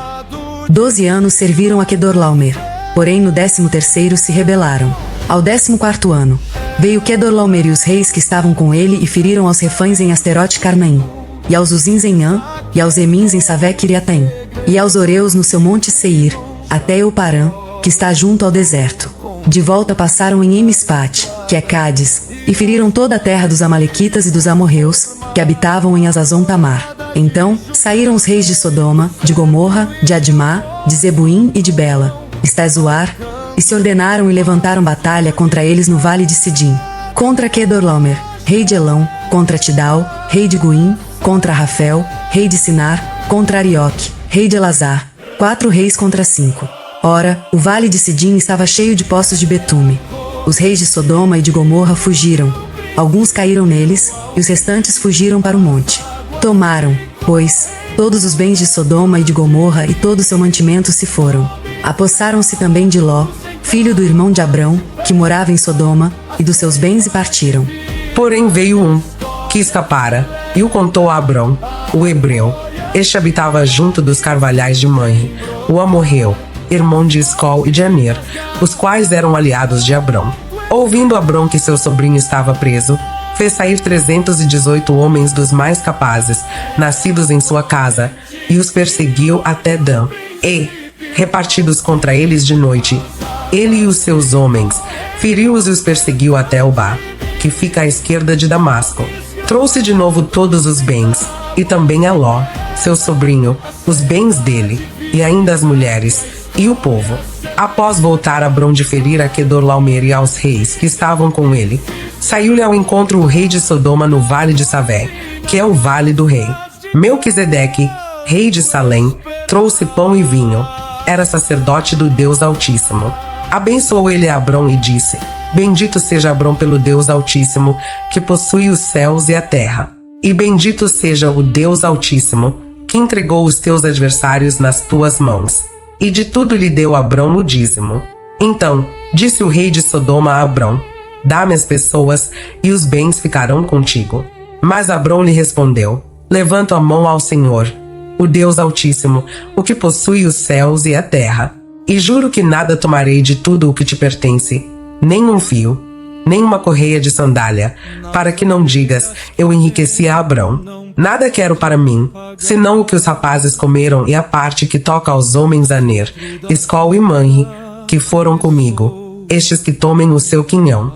12 anos serviram a Quedorlaomer, porém no 13º se rebelaram. Ao 14º ano, veio Quedorlaomer e os reis que estavam com ele e feriram aos refães em Asterote Carnaim, e aos Uzins em An, e aos Emins em Savé-Kiriataim, e aos Oreus no seu monte Seir, até Euparã, que está junto ao deserto. De volta passaram em Emispate, que é Cádiz, e feriram toda a terra dos Amalequitas e dos amorreus, que habitavam em Azazon Tamar. Então saíram os reis de Sodoma, de Gomorra, de Admá, de Zebuim e de Bela, Estazoar, e se ordenaram e levantaram batalha contra eles no vale de Sidim, contra Kedorlaomer, rei de Elão, contra Tidal, rei de Guim, contra Rafel, rei de Sinar, contra Arioque, rei de Elazar, 4 reis contra 5. Ora, o vale de Sidim estava cheio de poços de betume. Os reis de Sodoma e de Gomorra fugiram. Alguns caíram neles, e os restantes fugiram para o monte. Tomaram, pois, todos os bens de Sodoma e de Gomorra e todo o seu mantimento se foram. Apossaram-se também de Ló, filho do irmão de Abrão, que morava em Sodoma, e dos seus bens e partiram. Porém veio um, que escapara, e o contou a Abrão, o hebreu. Este habitava junto dos carvalhais de Manre, o amorreu, irmão de Escol e de Aner, os quais eram aliados de Abrão. Ouvindo Abrão que seu sobrinho estava preso, fez sair 318 homens dos mais capazes, nascidos em sua casa, e os perseguiu até Dan. E, repartidos contra eles de noite, ele e os seus homens, feriu-os e os perseguiu até Obá, que fica à esquerda de Damasco. Trouxe de novo todos os bens, e também a Ló, seu sobrinho, os bens dele, e ainda as mulheres, e o povo. Após voltar Abrão de ferir a Kedorlaomer e aos reis que estavam com ele, saiu-lhe ao encontro o rei de Sodoma no vale de Savé, que é o vale do rei. Melquisedeque, rei de Salém, trouxe pão e vinho. Era sacerdote do Deus Altíssimo. Abençoou ele a Abrão e disse: Bendito seja Abrão pelo Deus Altíssimo, que possui os céus e a terra. E bendito seja o Deus Altíssimo, que entregou os teus adversários nas tuas mãos. E de tudo lhe deu Abrão no dízimo. Então disse o rei de Sodoma a Abrão: Dá-me as pessoas, e os bens ficarão contigo. Mas Abrão lhe respondeu: Levanto a mão ao Senhor, o Deus Altíssimo, o que possui os céus e a terra, e juro que nada tomarei de tudo o que te pertence, nem um fio, nem uma correia de sandália, para que não digas: eu enriqueci a Abrão. Nada quero para mim, senão o que os rapazes comeram e a parte que toca aos homens Aner, Escol e Manre, que foram comigo, estes que tomem o seu quinhão.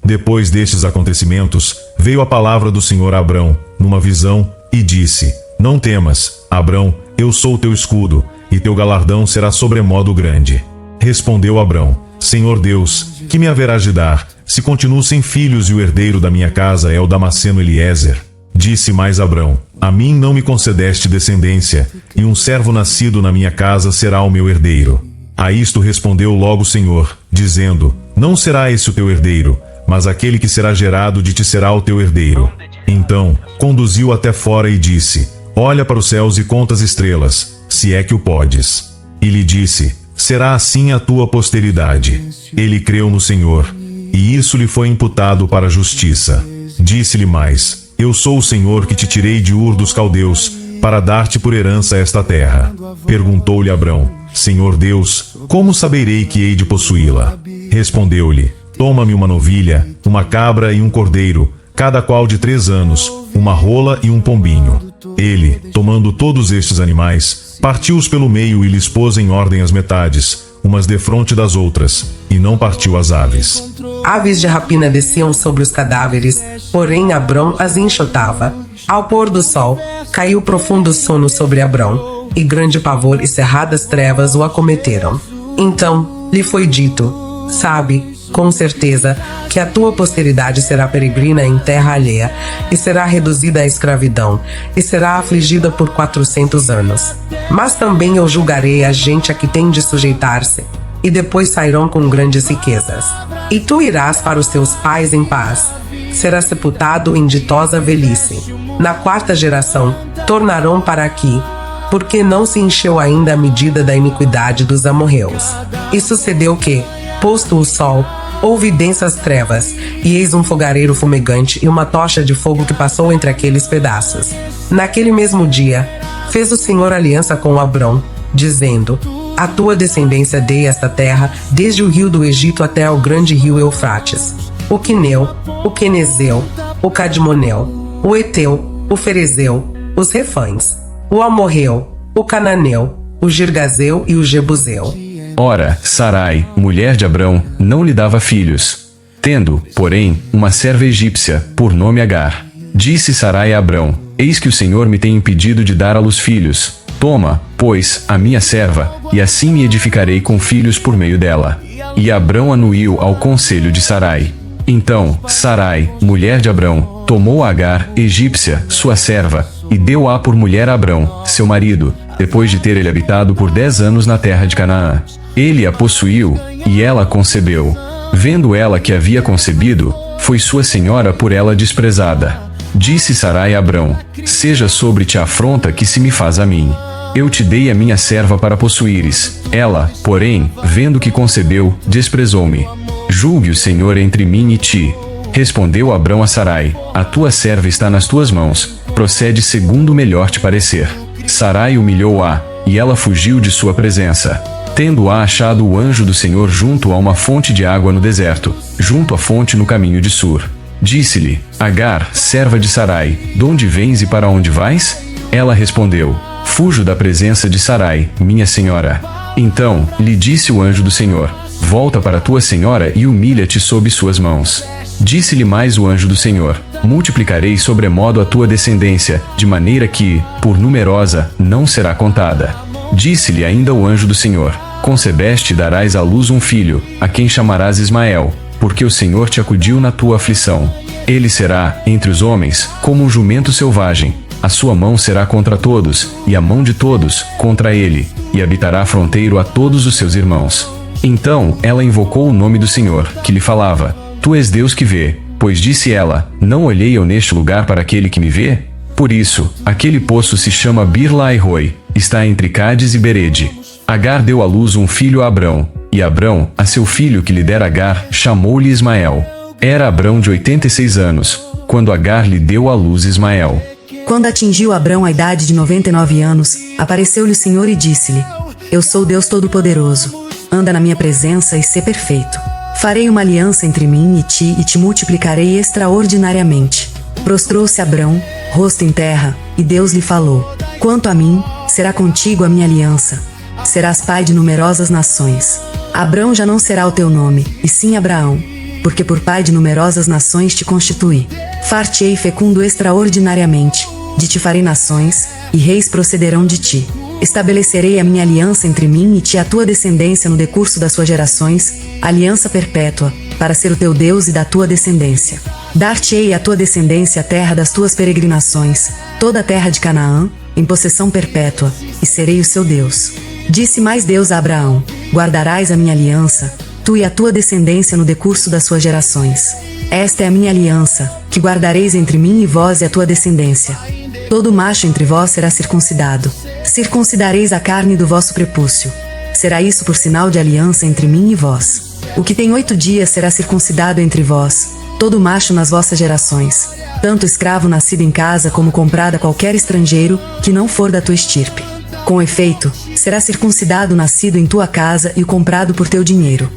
Depois destes acontecimentos, veio a palavra do Senhor a Abrão, numa visão, e disse: Não temas, Abrão, eu sou o teu escudo, e teu galardão será sobremodo grande. Respondeu Abrão: Senhor Deus, que me haverás de dar, se continuo sem filhos e o herdeiro da minha casa é o Damasceno Eliezer? Disse mais Abrão: A mim não me concedeste descendência, e um servo nascido na minha casa será o meu herdeiro. A isto respondeu logo o Senhor, dizendo: Não será esse o teu herdeiro, mas aquele que será gerado de ti será o teu herdeiro. Então conduziu até fora e disse: Olha para os céus e conta as estrelas, se é que o podes. E lhe disse: Será assim a tua posteridade. Ele creu no Senhor, e isso lhe foi imputado para a justiça. Disse-lhe mais: Eu sou o Senhor que te tirei de Ur dos Caldeus, para dar-te por herança esta terra. Perguntou-lhe Abrão: Senhor Deus, como saberei que hei de possuí-la? Respondeu-lhe: Toma-me uma novilha, uma cabra e um cordeiro, cada qual de 3 anos, uma rola e um pombinho. Ele, tomando todos estes animais, partiu-os pelo meio e lhes pôs em ordem as metades, umas defronte das outras, e não partiu as aves. Aves de rapina desciam sobre os cadáveres, porém Abrão as enxotava. Ao pôr do sol, caiu profundo sono sobre Abrão, e grande pavor e cerradas trevas o acometeram. Então lhe foi dito: Sabe, com certeza, que a tua posteridade será peregrina em terra alheia, e será reduzida à escravidão, e será afligida por 400 anos. Mas também eu julgarei a gente a que tem de sujeitar-se, e depois sairão com grandes riquezas. E tu irás para os teus pais em paz. Serás sepultado em ditosa velhice. Na 4ª geração, tornarão para aqui, porque não se encheu ainda a medida da iniquidade dos amorreus. E sucedeu que, posto o sol, houve densas trevas, e eis um fogareiro fumegante e uma tocha de fogo que passou entre aqueles pedaços. Naquele mesmo dia, fez o Senhor aliança com Abrão, dizendo: A tua descendência dei esta terra, desde o rio do Egito até ao grande rio Eufrates. O Quineu, o Quenezeu, o Cadmoneu, o Eteu, o Ferezeu, os Refães, o Amorreu, o Cananeu, o Girgazeu e o Jebuseu. Ora, Sarai, mulher de Abrão, não lhe dava filhos. Tendo, porém, uma serva egípcia, por nome Agar. Disse Sarai a Abrão: Eis que o Senhor me tem impedido de dar à luz filhos. Toma, pois, a minha serva, e assim me edificarei com filhos por meio dela. E Abrão anuiu ao conselho de Sarai. Então, Sarai, mulher de Abrão, tomou Agar, egípcia, sua serva, e deu-a por mulher a Abrão, seu marido, depois de ter ele habitado por 10 anos na terra de Canaã. Ele a possuiu, e ela concebeu. Vendo ela que havia concebido, foi sua senhora por ela desprezada. Disse Sarai a Abrão: Seja sobre-te a afronta que se me faz a mim. Eu te dei a minha serva para possuíres. Ela, porém, vendo que concebeu, desprezou-me. Julgue o Senhor entre mim e ti. Respondeu Abrão a Sarai: A tua serva está nas tuas mãos. Procede segundo o melhor te parecer. Sarai humilhou-a, e ela fugiu de sua presença. Tendo-a achado o anjo do Senhor junto a uma fonte de água no deserto, junto à fonte no caminho de Sur. Disse-lhe: Agar, serva de Sarai, donde vens e para onde vais? Ela respondeu: Fujo da presença de Sarai, minha senhora. Então, lhe disse o anjo do Senhor: Volta para tua senhora e humilha-te sob suas mãos. Disse-lhe mais o anjo do Senhor: Multiplicarei sobremodo a tua descendência, de maneira que, por numerosa, não será contada. Disse-lhe ainda o anjo do Senhor: Concebeste e darás à luz um filho, a quem chamarás Ismael, porque o Senhor te acudiu na tua aflição. Ele será, entre os homens, como um jumento selvagem. A sua mão será contra todos, e a mão de todos, contra ele, e habitará fronteiro a todos os seus irmãos. Então, ela invocou o nome do Senhor, que lhe falava: Tu és Deus que vê, pois disse ela: Não olhei eu neste lugar para aquele que me vê? Por isso, aquele poço se chama Bir-Lahai-Roi, está entre Cádiz e Berede. Agar deu à luz um filho a Abrão, e Abrão, a seu filho que lhe dera Agar, chamou-lhe Ismael. Era Abrão de 86 anos, quando Agar lhe deu à luz Ismael. Quando atingiu Abrão a idade de 99 anos, apareceu-lhe o Senhor e disse-lhe: Eu sou Deus Todo-Poderoso. Anda na minha presença e sê perfeito. Farei uma aliança entre mim e te multiplicarei extraordinariamente. Prostrou-se Abrão, rosto em terra, e Deus lhe falou: Quanto a mim, será contigo a minha aliança. Serás pai de numerosas nações. Abrão já não será o teu nome, e sim Abraão, porque por pai de numerosas nações te constituí. Far-te-ei fecundo extraordinariamente, de ti farei nações, e reis procederão de ti. Estabelecerei a minha aliança entre mim e ti, a tua descendência no decurso das suas gerações, aliança perpétua, para ser o teu Deus e da tua descendência. Dar-te-ei à tua descendência a terra das tuas peregrinações, toda a terra de Canaã, em possessão perpétua, e serei o seu Deus. Disse mais Deus a Abraão: Guardarás a minha aliança, tu e a tua descendência no decurso das suas gerações. Esta é a minha aliança, que guardareis entre mim e vós e a tua descendência. Todo macho entre vós será circuncidado. Circuncidareis a carne do vosso prepúcio. Será isso por sinal de aliança entre mim e vós. O que tem 8 dias será circuncidado entre vós, todo macho nas vossas gerações, tanto escravo nascido em casa como comprado a qualquer estrangeiro, que não for da tua estirpe. Com efeito, será circuncidado o nascido em tua casa e o comprado por teu dinheiro.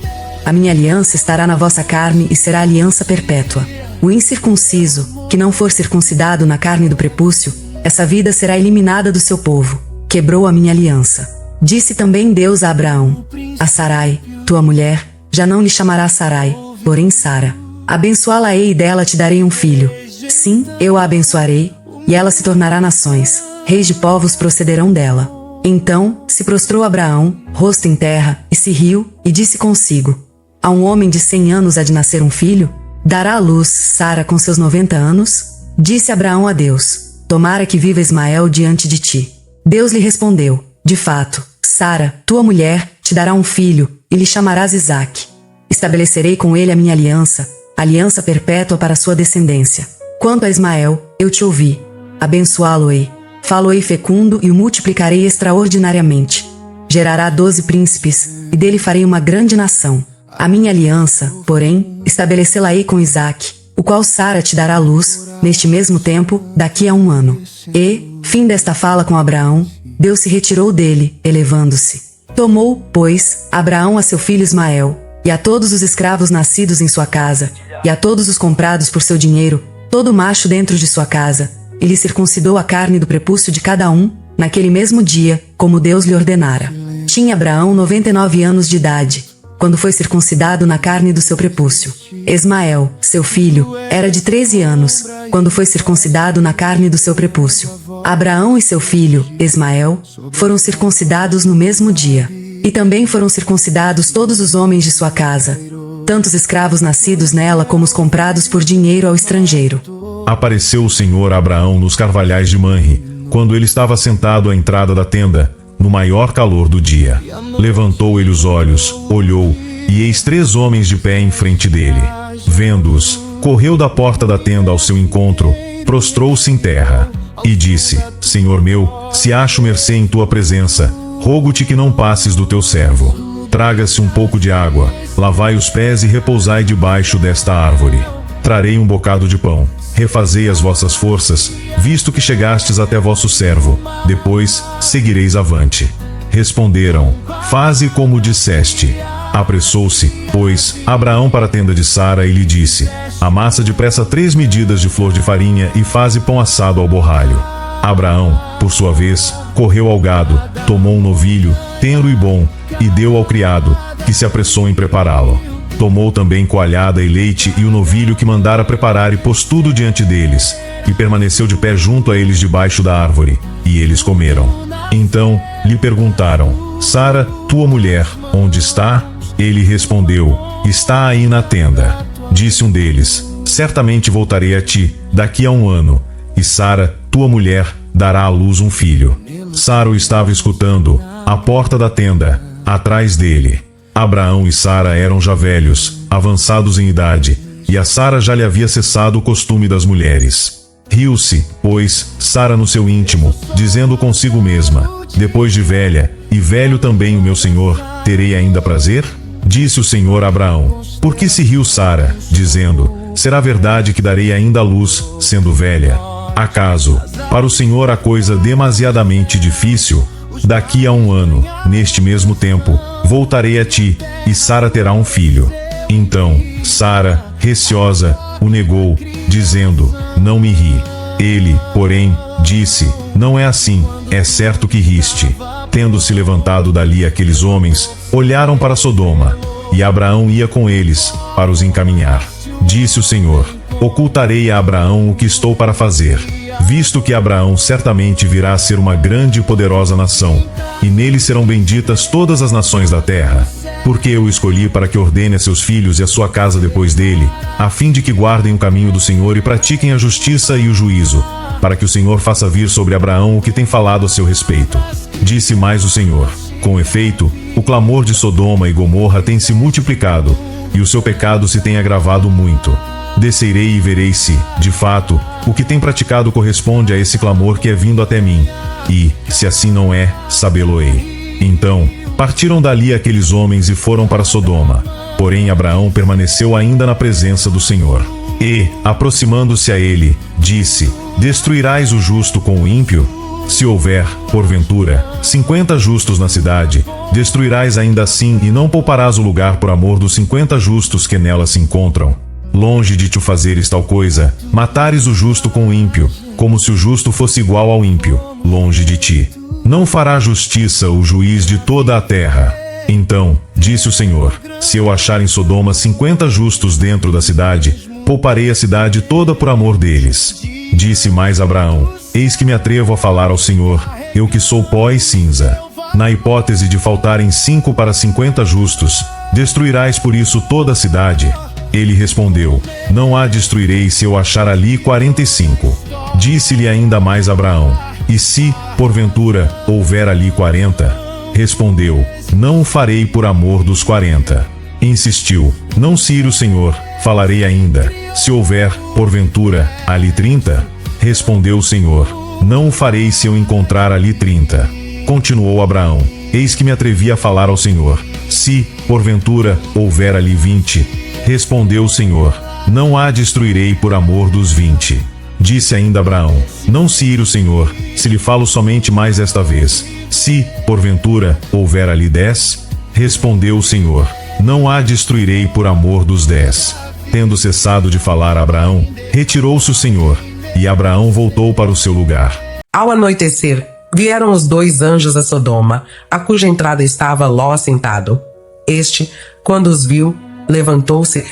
A minha aliança estará na vossa carne e será aliança perpétua. O incircunciso, que não for circuncidado na carne do prepúcio, essa vida será eliminada do seu povo. Quebrou a minha aliança. Disse também Deus a Abraão: A Sarai, tua mulher, já não lhe chamará Sarai, porém Sara. Abençoá-la-ei e dela te darei um filho. Sim, eu a abençoarei, e ela se tornará nações. Reis de povos procederão dela. Então, se prostrou Abraão, rosto em terra, e se riu, e disse consigo: A um homem de 100 anos há de nascer um filho? Dará à luz Sara com seus 90 anos? Disse Abraão a Deus: Tomara que viva Ismael diante de ti. Deus lhe respondeu: De fato, Sara, tua mulher, te dará um filho, e lhe chamarás Isaque. Estabelecerei com ele a minha aliança, aliança perpétua para sua descendência. Quanto a Ismael, eu te ouvi. Abençoá-lo-ei. Falo-ei fecundo e o multiplicarei extraordinariamente. Gerará 12 príncipes, e dele farei uma grande nação. A minha aliança, porém, estabelecê-la-ei com Isaque, o qual Sara te dará luz, neste mesmo tempo, daqui a 1 ano. E, fim desta fala com Abraão, Deus se retirou dele, elevando-se. Tomou, pois, Abraão a seu filho Ismael, e a todos os escravos nascidos em sua casa, e a todos os comprados por seu dinheiro, todo macho dentro de sua casa, e lhe circuncidou a carne do prepúcio de cada um, naquele mesmo dia, como Deus lhe ordenara. Tinha Abraão 99 anos de idade, quando foi circuncidado na carne do seu prepúcio. Ismael, seu filho, era de 13 anos, quando foi circuncidado na carne do seu prepúcio. Abraão e seu filho, Ismael, foram circuncidados no mesmo dia. E também foram circuncidados todos os homens de sua casa, tanto os escravos nascidos nela como os comprados por dinheiro ao estrangeiro. Apareceu o Senhor a Abraão nos carvalhais de Manre, quando ele estava sentado à entrada da tenda, no maior calor do dia. Levantou ele os olhos, olhou, e eis 3 homens de pé em frente dele. Vendo-os, correu da porta da tenda ao seu encontro, prostrou-se em terra, e disse: Senhor meu, se acho mercê em tua presença, rogo-te que não passes do teu servo. Traga-se um pouco de água, lavai os pés e repousai debaixo desta árvore. Trarei um bocado de pão. Refazei as vossas forças, visto que chegastes até vosso servo. Depois seguireis avante. Responderam: Faze como disseste. Apressou-se, pois, Abraão para a tenda de Sara e lhe disse: Amassa depressa 3 medidas de flor de farinha e faze pão assado ao borralho. Abraão, por sua vez, correu ao gado, tomou um novilho, tenro e bom, e deu ao criado, que se apressou em prepará-lo. Tomou também coalhada e leite e o novilho que mandara preparar e pôs tudo diante deles, e permaneceu de pé junto a eles debaixo da árvore, e eles comeram. Então lhe perguntaram: Sara, tua mulher, onde está? Ele respondeu: Está aí na tenda. Disse um deles: Certamente voltarei a ti, daqui a 1 ano, e Sara, tua mulher, dará à luz um filho. Sara o estava escutando, à porta da tenda, atrás dele. Abraão e Sara eram já velhos, avançados em idade, e a Sara já lhe havia cessado o costume das mulheres. Riu-se, pois, Sara no seu íntimo, dizendo consigo mesma: Depois de velha, e velho também o meu senhor, terei ainda prazer? Disse o Senhor a Abraão: Por que se riu Sara, dizendo: Será verdade que darei ainda à luz, sendo velha? Acaso, para o Senhor a coisa demasiadamente difícil? Daqui a 1 ano, neste mesmo tempo, voltarei a ti, e Sara terá um filho. Então, Sara, receosa, o negou, dizendo: Não me ri. Ele, porém, disse: Não é assim, é certo que riste. Tendo-se levantado dali aqueles homens, olharam para Sodoma, e Abraão ia com eles, para os encaminhar. Disse o Senhor: Ocultarei a Abraão o que estou para fazer, visto que Abraão certamente virá a ser uma grande e poderosa nação, e nele serão benditas todas as nações da terra. Porque eu o escolhi para que ordene a seus filhos e a sua casa depois dele, a fim de que guardem o caminho do Senhor e pratiquem a justiça e o juízo, para que o Senhor faça vir sobre Abraão o que tem falado a seu respeito. Disse mais o Senhor: Com efeito, o clamor de Sodoma e Gomorra tem se multiplicado, e o seu pecado se tem agravado muito. Descerei e verei se, de fato, o que tem praticado corresponde a esse clamor que é vindo até mim, e, se assim não é, sabê-lo-ei. Então, partiram dali aqueles homens e foram para Sodoma. Porém Abraão permaneceu ainda na presença do Senhor. E, aproximando-se a ele, disse: Destruirás o justo com o ímpio? Se houver, porventura, 50 justos na cidade, destruirás ainda assim e não pouparás o lugar por amor dos 50 justos que nela se encontram. Longe de te fazeres tal coisa, matares o justo com o ímpio, como se o justo fosse igual ao ímpio, longe de ti. Não fará justiça o juiz de toda a terra. Então, disse o Senhor: Se eu achar em Sodoma 50 justos dentro da cidade, pouparei a cidade toda por amor deles. Disse mais Abraão: Eis que me atrevo a falar ao Senhor, eu que sou pó e cinza. Na hipótese de faltarem 5 para 50 justos, destruirás por isso toda a cidade? Ele respondeu: Não a destruirei se eu achar ali 45. Disse-lhe ainda mais Abraão: E se, porventura, houver ali 40? Respondeu: Não o farei por amor dos 40. Insistiu: Não se ir o Senhor, falarei ainda. Se houver, porventura, ali 30? Respondeu o Senhor: Não o farei se eu encontrar ali 30. Continuou Abraão: Eis que me atrevi a falar ao Senhor: Se, porventura, houver ali 20. Respondeu o Senhor: Não a destruirei por amor dos 20. Disse ainda Abraão: Não se ir o Senhor, se lhe falo somente mais esta vez. Se, porventura, houver ali 10, respondeu o Senhor, não a destruirei por amor dos 10. Tendo cessado de falar a Abraão, retirou-se o Senhor, e Abraão voltou para o seu lugar. Ao anoitecer, vieram os 2 anjos a Sodoma, a cuja entrada estava Ló assentado. Este, quando os viu, levantou-se,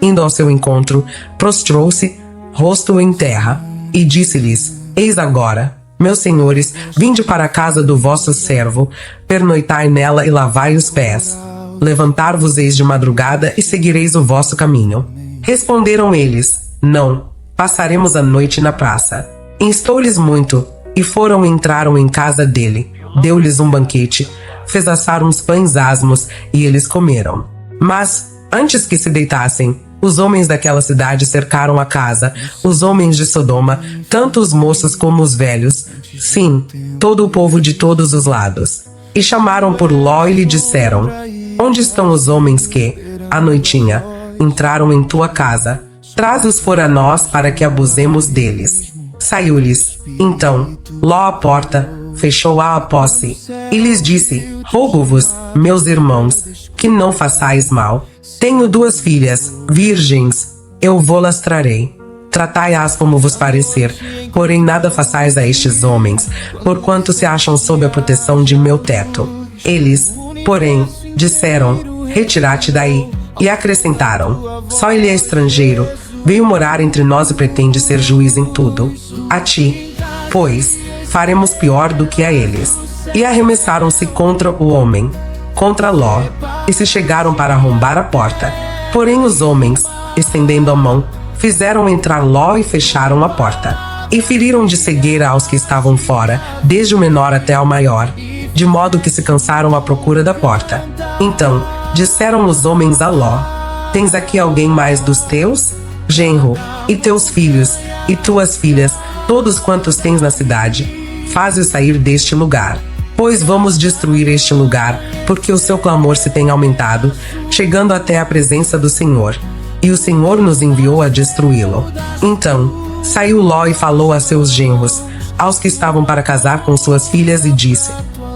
indo ao seu encontro, prostrou-se, rosto em terra, e disse-lhes: Eis agora, meus senhores, vinde para a casa do vosso servo, pernoitai nela e lavai os pés. Levantar-vos-eis de madrugada e seguireis o vosso caminho. Responderam eles: Não, passaremos a noite na praça. Instou-lhes muito, e foram e entraram em casa dele. Deu-lhes um banquete, fez assar uns pães asmos, e eles comeram. Mas, antes que se deitassem, os homens daquela cidade cercaram a casa, os homens de Sodoma, tanto os moços como os velhos, sim, todo o povo de todos os lados. E chamaram por Ló e lhe disseram: Onde estão os homens que, à noitinha, entraram em tua casa? Traze-os fora nós para que abusemos deles. Saiu-lhes, então, Ló à porta, fechou-a após si, e lhes disse: Rogo-vos, meus irmãos, que não façais mal. Tenho 2 filhas, virgens, eu vô-las trarei. Tratai-as como vos parecer, porém nada façais a estes homens, porquanto se acham sob a proteção de meu teto. Eles, porém, disseram: Retira-te daí. E acrescentaram: Só ele é estrangeiro, veio morar entre nós e pretende ser juiz em tudo. A ti, pois, faremos pior do que a eles. E arremessaram-se contra o homem, contra Ló, e se chegaram para arrombar a porta. Porém os homens, estendendo a mão, fizeram entrar Ló e fecharam a porta. E feriram de cegueira aos que estavam fora, desde o menor até ao maior, de modo que se cansaram à procura da porta. Então, disseram os homens a Ló: Tens aqui alguém mais dos teus? Genro, e teus filhos, e tuas filhas, todos quantos tens na cidade, faze-os sair deste lugar. Pois vamos destruir este lugar, porque o seu clamor se tem aumentado, chegando até a presença do Senhor. E o Senhor nos enviou a destruí-lo. Então, saiu Ló e falou a seus genros, aos que estavam para casar com suas filhas, e disse: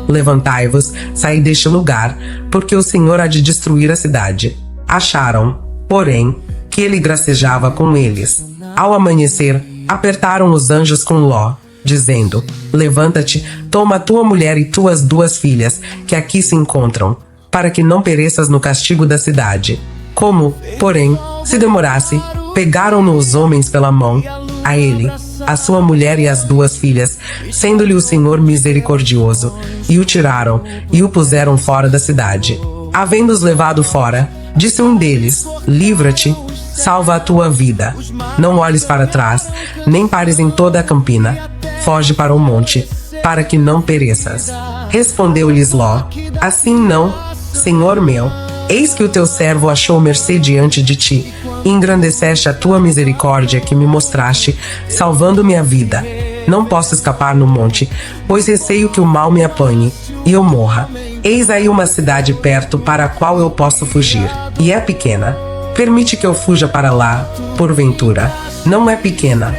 Levantai-vos, saí deste lugar, porque o Senhor há de destruir a cidade. Acharam, porém, que ele gracejava com eles. Ao amanhecer, apertaram os anjos com Ló, dizendo: Levanta-te, toma tua mulher e tuas 2 filhas, que aqui se encontram, para que não pereças no castigo da cidade. Como, porém, se demorasse, pegaram-no os homens pela mão, a ele, a sua mulher e as 2 filhas, sendo-lhe o Senhor misericordioso, e o tiraram, e o puseram fora da cidade. Havendo-os levado fora, disse um deles: Livra-te, salva a tua vida. Não olhes para trás, nem pares em toda a campina. Foge para o monte, para que não pereças. Respondeu-lhes Ló: Assim não, Senhor meu. Eis que o teu servo achou mercê diante de ti, e engrandeceste a tua misericórdia que me mostraste, salvando-me a vida. Não posso escapar no monte, pois receio que o mal me apanhe, e eu morra. Eis aí uma cidade perto para a qual eu posso fugir, e é pequena. Permite que eu fuja para lá, porventura. Não é pequena,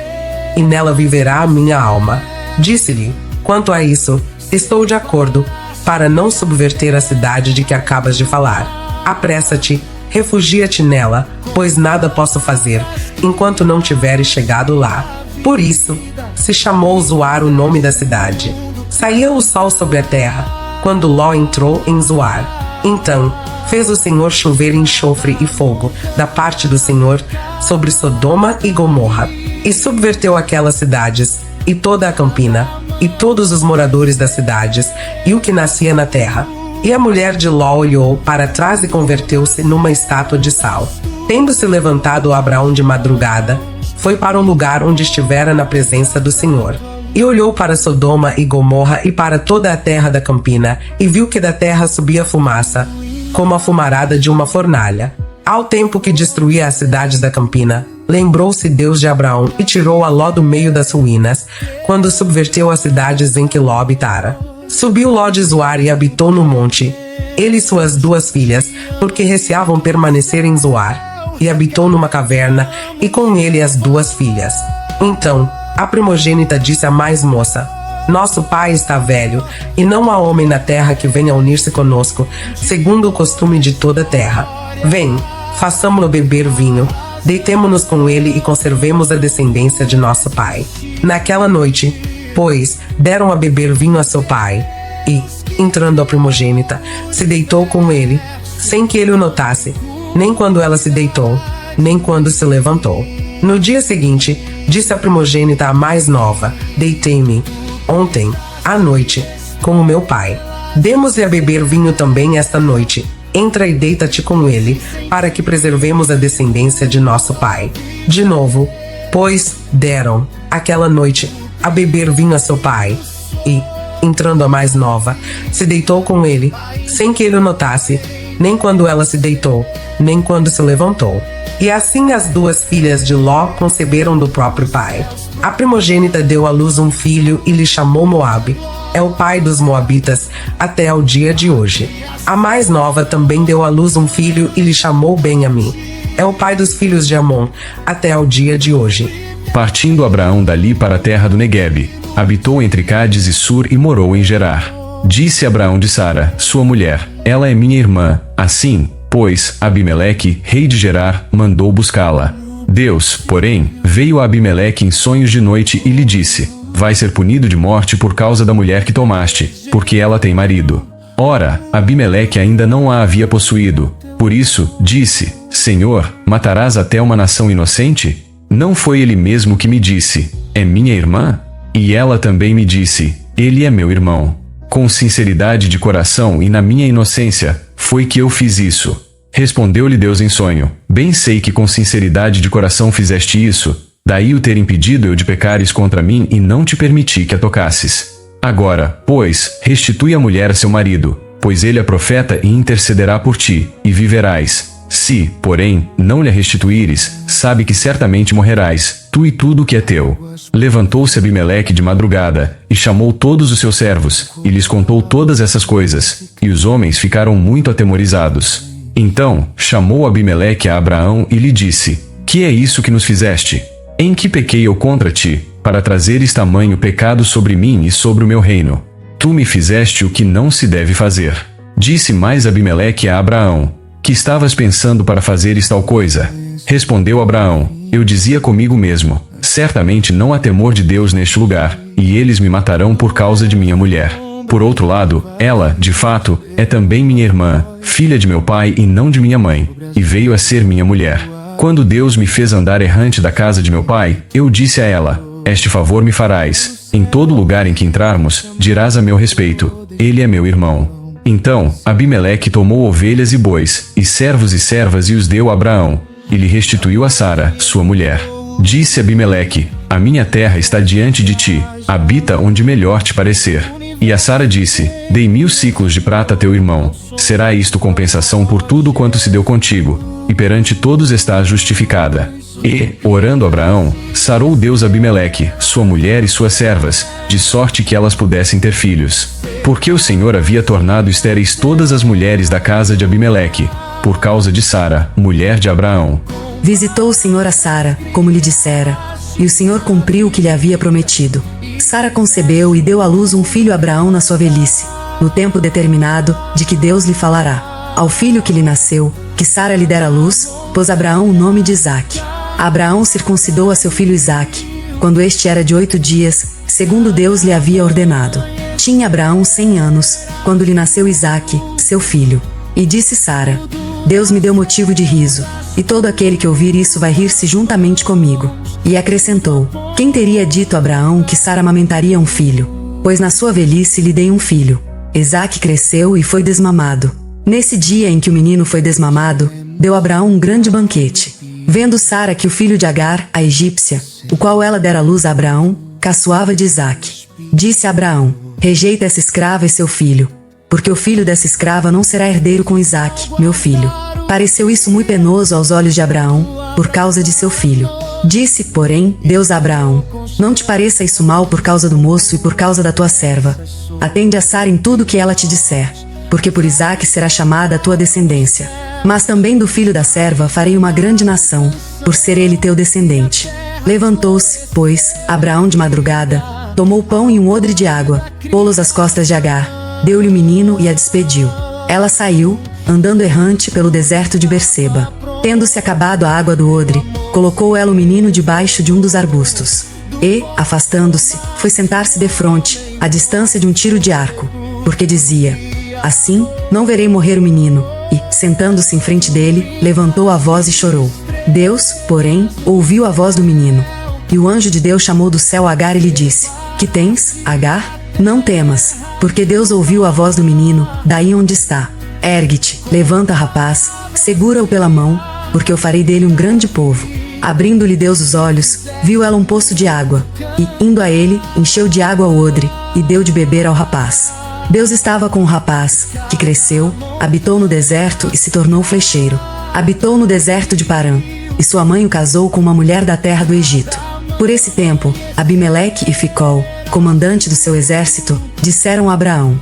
e nela viverá a minha alma. Disse-lhe: Quanto a isso, estou de acordo, para não subverter a cidade de que acabas de falar. Apressa-te, refugia-te nela, pois nada posso fazer, enquanto não tiveres chegado lá. Por isso, se chamou Zoar o nome da cidade. Saía o sol sobre a terra, quando Ló entrou em Zoar. Então, fez o Senhor chover enxofre e fogo, da parte do Senhor, sobre Sodoma e Gomorra, e subverteu aquelas cidades, e toda a campina, e todos os moradores das cidades, e o que nascia na terra. E a mulher de Ló olhou para trás e converteu-se numa estátua de sal. Tendo-se levantado Abraão de madrugada, foi para um lugar onde estivera na presença do Senhor. E olhou para Sodoma e Gomorra e para toda a terra da campina, e viu que da terra subia fumaça, como a fumarada de uma fornalha. Ao tempo que destruía as cidades da campina, lembrou-se Deus de Abraão e tirou a Ló do meio das ruínas, quando subverteu as cidades em que Ló habitara. Subiu Ló de Zoar e habitou no monte, ele e suas 2 filhas, porque receavam permanecer em Zoar, e habitou numa caverna, e com ele as 2 filhas. Então, a primogênita disse à mais moça: Nosso pai está velho, e não há homem na terra que venha unir-se conosco, segundo o costume de toda a terra. Vem, façamo-lo beber vinho, deitemo-nos com ele e conservemos a descendência de nosso pai. Naquela noite, pois, deram a beber vinho a seu pai, e, entrando a primogênita, se deitou com ele, sem que ele o notasse, nem quando ela se deitou, nem quando se levantou. No dia seguinte, disse a primogênita à mais nova: deitei-me, ontem, à noite, com o meu pai. Demos-lhe a beber vinho também esta noite. Entra e deita-te com ele, para que preservemos a descendência de nosso pai. De novo, pois, deram, aquela noite, a beber vinho a seu pai, e, entrando a mais nova, se deitou com ele, sem que ele o notasse, nem quando ela se deitou, nem quando se levantou. E assim as duas filhas de Ló conceberam do próprio pai. A primogênita deu à luz um filho e lhe chamou Moabe. É o pai dos moabitas até ao dia de hoje. A mais nova também deu à luz um filho e lhe chamou Benjamim. É o pai dos filhos de Amon até ao dia de hoje. Partindo Abraão dali para a terra do Neguebe, habitou entre Cádiz e Sur e morou em Gerar. Disse Abraão de Sara, sua mulher: ela é minha irmã. Assim, pois, Abimeleque, rei de Gerar, mandou buscá-la. Deus, porém, veio a Abimeleque em sonhos de noite e lhe disse: vai ser punido de morte por causa da mulher que tomaste, porque ela tem marido. Ora, Abimeleque ainda não a havia possuído. Por isso, disse: Senhor, matarás até uma nação inocente? Não foi ele mesmo que me disse: é minha irmã? E ela também me disse: ele é meu irmão. Com sinceridade de coração e na minha inocência, foi que eu fiz isso. Respondeu-lhe Deus em sonho: bem sei que com sinceridade de coração fizeste isso, daí o ter impedido eu de pecares contra mim e não te permiti que a tocasses. Agora, pois, restitui a mulher a seu marido, pois ele é profeta e intercederá por ti, e viverás. Se, porém, não lhe restituíres, sabe que certamente morrerás, tu e tudo o que é teu. Levantou-se Abimeleque de madrugada, e chamou todos os seus servos, e lhes contou todas essas coisas, e os homens ficaram muito atemorizados. Então, chamou Abimeleque a Abraão e lhe disse: que é isso que nos fizeste? Em que pequei eu contra ti, para trazeres tamanho pecado sobre mim e sobre o meu reino? Tu me fizeste o que não se deve fazer. Disse mais Abimeleque a Abraão: que estavas pensando para fazeres tal coisa? Respondeu Abraão: eu dizia comigo mesmo: certamente não há temor de Deus neste lugar, e eles me matarão por causa de minha mulher. Por outro lado, ela, de fato, é também minha irmã, filha de meu pai e não de minha mãe, e veio a ser minha mulher. Quando Deus me fez andar errante da casa de meu pai, eu disse a ela: este favor me farás. Em todo lugar em que entrarmos, dirás a meu respeito: ele é meu irmão. Então, Abimeleque tomou ovelhas e bois, e servos e servas e os deu a Abraão, e lhe restituiu a Sara, sua mulher. Disse Abimeleque: a minha terra está diante de ti, habita onde melhor te parecer. E a Sara disse: dei 1000 siclos de prata a teu irmão. Será isto compensação por tudo quanto se deu contigo, e perante todos estás justificada. E, orando Abraão, sarou Deus Abimeleque, sua mulher e suas servas, de sorte que elas pudessem ter filhos. Porque o Senhor havia tornado estéreis todas as mulheres da casa de Abimeleque, por causa de Sara, mulher de Abraão. Visitou o Senhor a Sara, como lhe dissera, e o Senhor cumpriu o que lhe havia prometido. Sara concebeu e deu à luz um filho a Abraão na sua velhice, no tempo determinado, de que Deus lhe falará. Ao filho que lhe nasceu, que Sara lhe dera à luz, pôs Abraão o nome de Isaque. Abraão circuncidou a seu filho Isaque, quando este era de 8 dias, segundo Deus lhe havia ordenado. Tinha Abraão 100 anos, quando lhe nasceu Isaque, seu filho. E disse Sara: Deus me deu motivo de riso, e todo aquele que ouvir isso vai rir-se juntamente comigo. E acrescentou: quem teria dito a Abraão que Sara amamentaria um filho? Pois na sua velhice lhe dei um filho. Isaque cresceu e foi desmamado. Nesse dia em que o menino foi desmamado, deu Abraão um grande banquete. Vendo Sara que o filho de Agar, a egípcia, o qual ela dera à luz a Abraão, caçoava de Isaque. Disse a Abraão: rejeita essa escrava e seu filho, porque o filho dessa escrava não será herdeiro com Isaque, meu filho. Pareceu isso muito penoso aos olhos de Abraão, por causa de seu filho. Disse, porém, Deus a Abraão: não te pareça isso mal por causa do moço e por causa da tua serva. Atende a Sara em tudo que ela te disser, porque por Isaque será chamada a tua descendência. Mas também do filho da serva farei uma grande nação, por ser ele teu descendente. Levantou-se, pois, Abraão de madrugada, Tomou pão e um odre de água, pô-los às costas de Agar, deu-lhe o menino e a despediu. Ela saiu, andando errante pelo deserto de Berseba. Tendo-se acabado a água do odre, colocou ela o menino debaixo de um dos arbustos. E, afastando-se, foi sentar-se defronte, à distância de um tiro de arco, porque dizia: assim, não verei morrer o menino. E, sentando-se em frente dele, levantou a voz e chorou. Deus, porém, ouviu a voz do menino. E o anjo de Deus chamou do céu Agar e lhe disse: que tens, Agar? Não temas, porque Deus ouviu a voz do menino, daí onde está. Ergue-te, levanta, rapaz, segura-o pela mão, porque eu farei dele um grande povo. Abrindo-lhe Deus os olhos, viu ela um poço de água, e, indo a ele, encheu de água o odre, e deu de beber ao rapaz. Deus estava com o rapaz, que cresceu, habitou no deserto e se tornou flecheiro. Habitou no deserto de Parã, e sua mãe o casou com uma mulher da terra do Egito. Por esse tempo, Abimeleque e Ficol, comandante do seu exército, disseram a Abraão: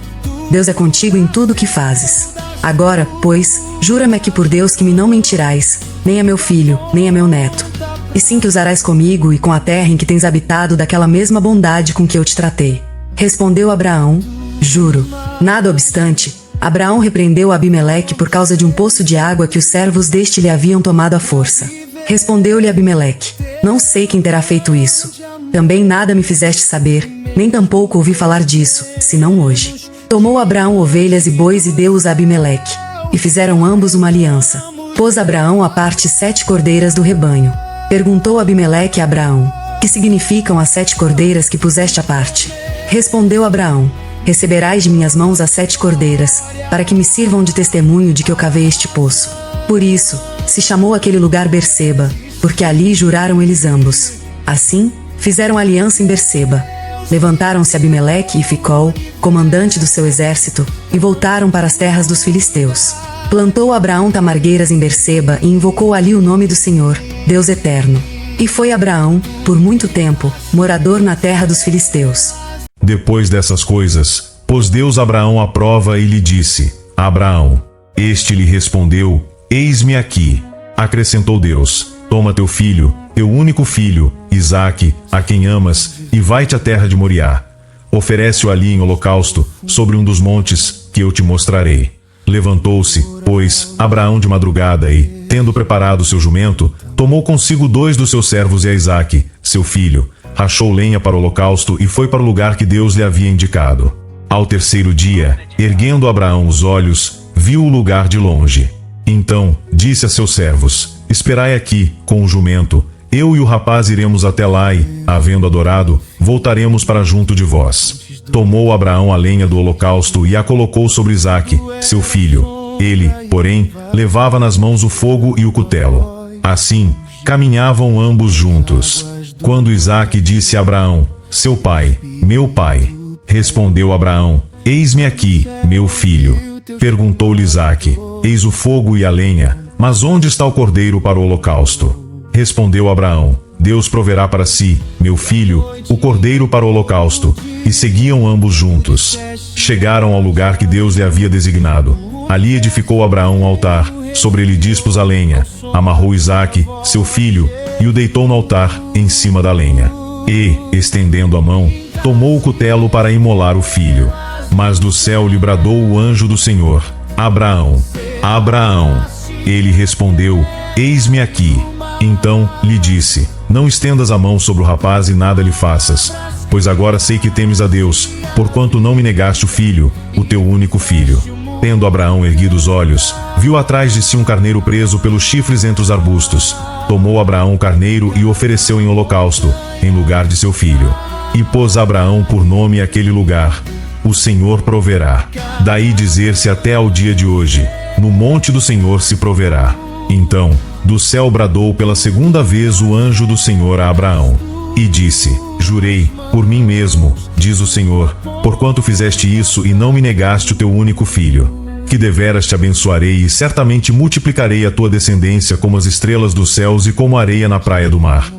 Deus é contigo em tudo o que fazes. Agora, pois, jura-me aqui por Deus que me não mentirás, nem a meu filho, nem a meu neto. E sim que usarás comigo e com a terra em que tens habitado daquela mesma bondade com que eu te tratei. Respondeu Abraão: juro. Nada obstante, Abraão repreendeu Abimeleque por causa de um poço de água que os servos deste lhe haviam tomado à força. Respondeu-lhe Abimeleque: não sei quem terá feito isso. Também nada me fizeste saber, nem tampouco ouvi falar disso, senão hoje. Tomou Abraão ovelhas e bois e deu-os a Abimeleque. E fizeram ambos uma aliança. Pôs Abraão à parte 7 cordeiras do rebanho. Perguntou Abimeleque a Abraão: que significam as 7 cordeiras que puseste à parte? Respondeu Abraão: receberás de minhas mãos as 7 cordeiras, para que me sirvam de testemunho de que eu cavei este poço. Por isso, se chamou aquele lugar Berseba, porque ali juraram eles ambos. Assim, fizeram aliança em Berseba. Levantaram-se Abimeleque e Ficol, comandante do seu exército, e voltaram para as terras dos filisteus. Plantou Abraão tamargueiras em Berseba e invocou ali o nome do Senhor, Deus eterno. E foi Abraão, por muito tempo, morador na terra dos filisteus. Depois dessas coisas, pôs Deus Abraão à prova e lhe disse: Abraão. Este lhe respondeu: eis-me aqui. Acrescentou Deus: toma teu filho, teu único filho, Isaque, a quem amas, e vai-te à terra de Moriá. Oferece-o ali em holocausto, sobre um dos montes, que eu te mostrarei. Levantou-se, pois, Abraão de madrugada e, tendo preparado seu jumento, tomou consigo 2 dos seus servos e a Isaque, seu filho, rachou lenha para o holocausto e foi para o lugar que Deus lhe havia indicado. Ao terceiro dia, erguendo Abraão os olhos, viu o lugar de longe. Então, disse a seus servos: esperai aqui, com o jumento, eu e o rapaz iremos até lá e, havendo adorado, voltaremos para junto de vós. Tomou Abraão a lenha do holocausto e a colocou sobre Isaque, seu filho. Ele, porém, levava nas mãos o fogo e o cutelo. Assim, caminhavam ambos juntos. Quando Isaque disse a Abraão: seu pai, meu pai. Respondeu Abraão: eis-me aqui, meu filho. Perguntou-lhe Isaque: eis o fogo e a lenha, mas onde está o cordeiro para o holocausto? Respondeu Abraão: Deus proverá para si, meu filho, o cordeiro para o holocausto. E seguiam ambos juntos. Chegaram ao lugar que Deus lhe havia designado. Ali edificou Abraão um altar, sobre ele dispôs a lenha, amarrou Isaque, seu filho, e o deitou no altar, em cima da lenha. E, estendendo a mão, tomou o cutelo para imolar o filho. Mas do céu lhe bradou o anjo do Senhor: Abraão, Abraão. Ele respondeu: eis-me aqui. Então lhe disse: não estendas a mão sobre o rapaz e nada lhe faças, pois agora sei que temes a Deus, porquanto não me negaste o filho, o teu único filho. Tendo Abraão erguido os olhos, viu atrás de si um carneiro preso pelos chifres entre os arbustos. Tomou Abraão o carneiro e o ofereceu em holocausto, em lugar de seu filho. E pôs Abraão por nome aquele lugar: o Senhor proverá. Daí dizer-se até ao dia de hoje: no monte do Senhor se proverá. Então, do céu bradou pela segunda vez o anjo do Senhor a Abraão. E disse: jurei, por mim mesmo, diz o Senhor, porquanto fizeste isso e não me negaste o teu único filho, que deveras te abençoarei e certamente multiplicarei a tua descendência como as estrelas dos céus e como a areia na praia do mar.